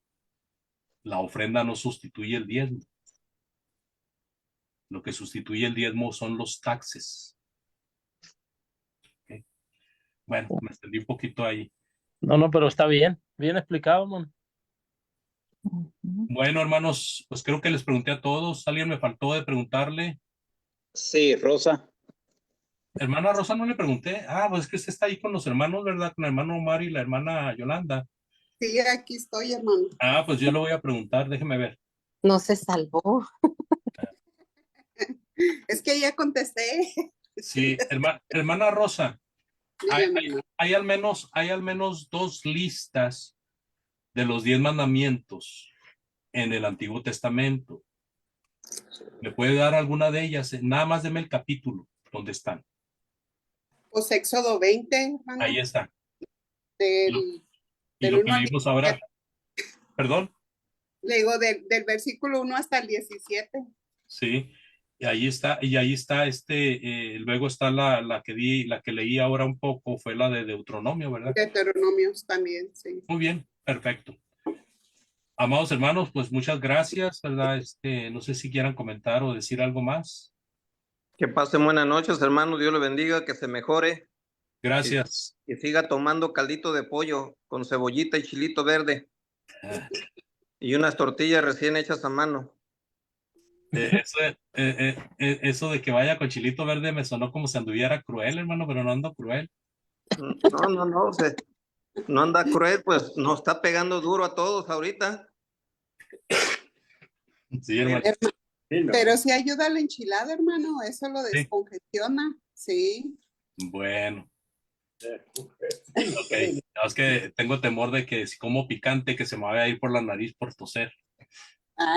La ofrenda no sustituye el diezmo. Lo que sustituye el diezmo son los taxes. ¿Okay? Bueno, me extendí un poquito ahí. No, pero está bien. Bien explicado, man. Bueno, hermanos, pues creo que les pregunté a todos. ¿Alguien me faltó de preguntarle? Sí, Rosa. Hermana Rosa, no le pregunté. Pues es que usted está ahí con los hermanos, ¿verdad? Con el hermano Omar y la hermana Yolanda. Sí, aquí estoy, hermano. Pues yo le voy a preguntar, déjeme ver. No se salvó. Es que ya contesté. Sí, hermana Rosa, Dígame. hay al menos 2 listas de los 10 mandamientos en el Antiguo Testamento. ¿Me puede dar alguna de ellas? Nada más deme el capítulo donde están. Pues Éxodo 20, hermano. Ahí está. Del Y lo que 1 al leímos ahora. 17. ¿Perdón? Le digo del versículo 1 hasta el 17. Sí. Y ahí está, luego está la que leí ahora un poco, fue la de Deuteronomio, ¿verdad? Deuteronomios también, sí. Muy bien, perfecto. Amados hermanos, pues muchas gracias, ¿verdad? No sé si quieran comentar o decir algo más. Que pasen buenas noches, hermano. Dios le bendiga, que se mejore. Gracias. Y siga tomando caldito de pollo con cebollita y chilito verde. Y unas tortillas recién hechas a mano. Eso de que vaya con chilito verde me sonó como si anduviera cruel, hermano, pero no ando cruel. No, no anda cruel, pues nos está pegando duro a todos ahorita. Sí, hermano. Pero sí ayuda a la enchilada, hermano. Eso lo descongestiona. Sí. Bueno. Ok. Es que tengo temor de que si como picante que se me vaya a ir por la nariz por toser.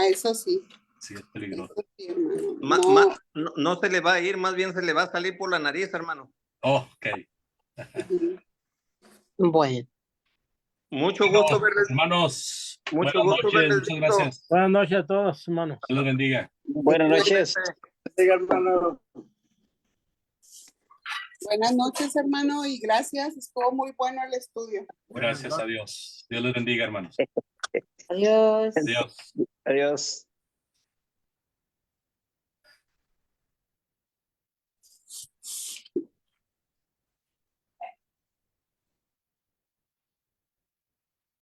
Eso sí. Sí, es peligroso. Eso sí, hermano. No se le va a ir, más bien se le va a salir por la nariz, hermano. Ok. Bueno. Mucho gusto verles. Hermanos, Mucho buenas gusto noches, verles. muchas gracias. Buenas noches a todos, hermanos. Dios los bendiga. Buenas noches. Buenas noches, hermano, y gracias. Estuvo muy bueno el estudio. Gracias a Dios. Dios les bendiga, hermanos. Adiós. Adiós. Adiós.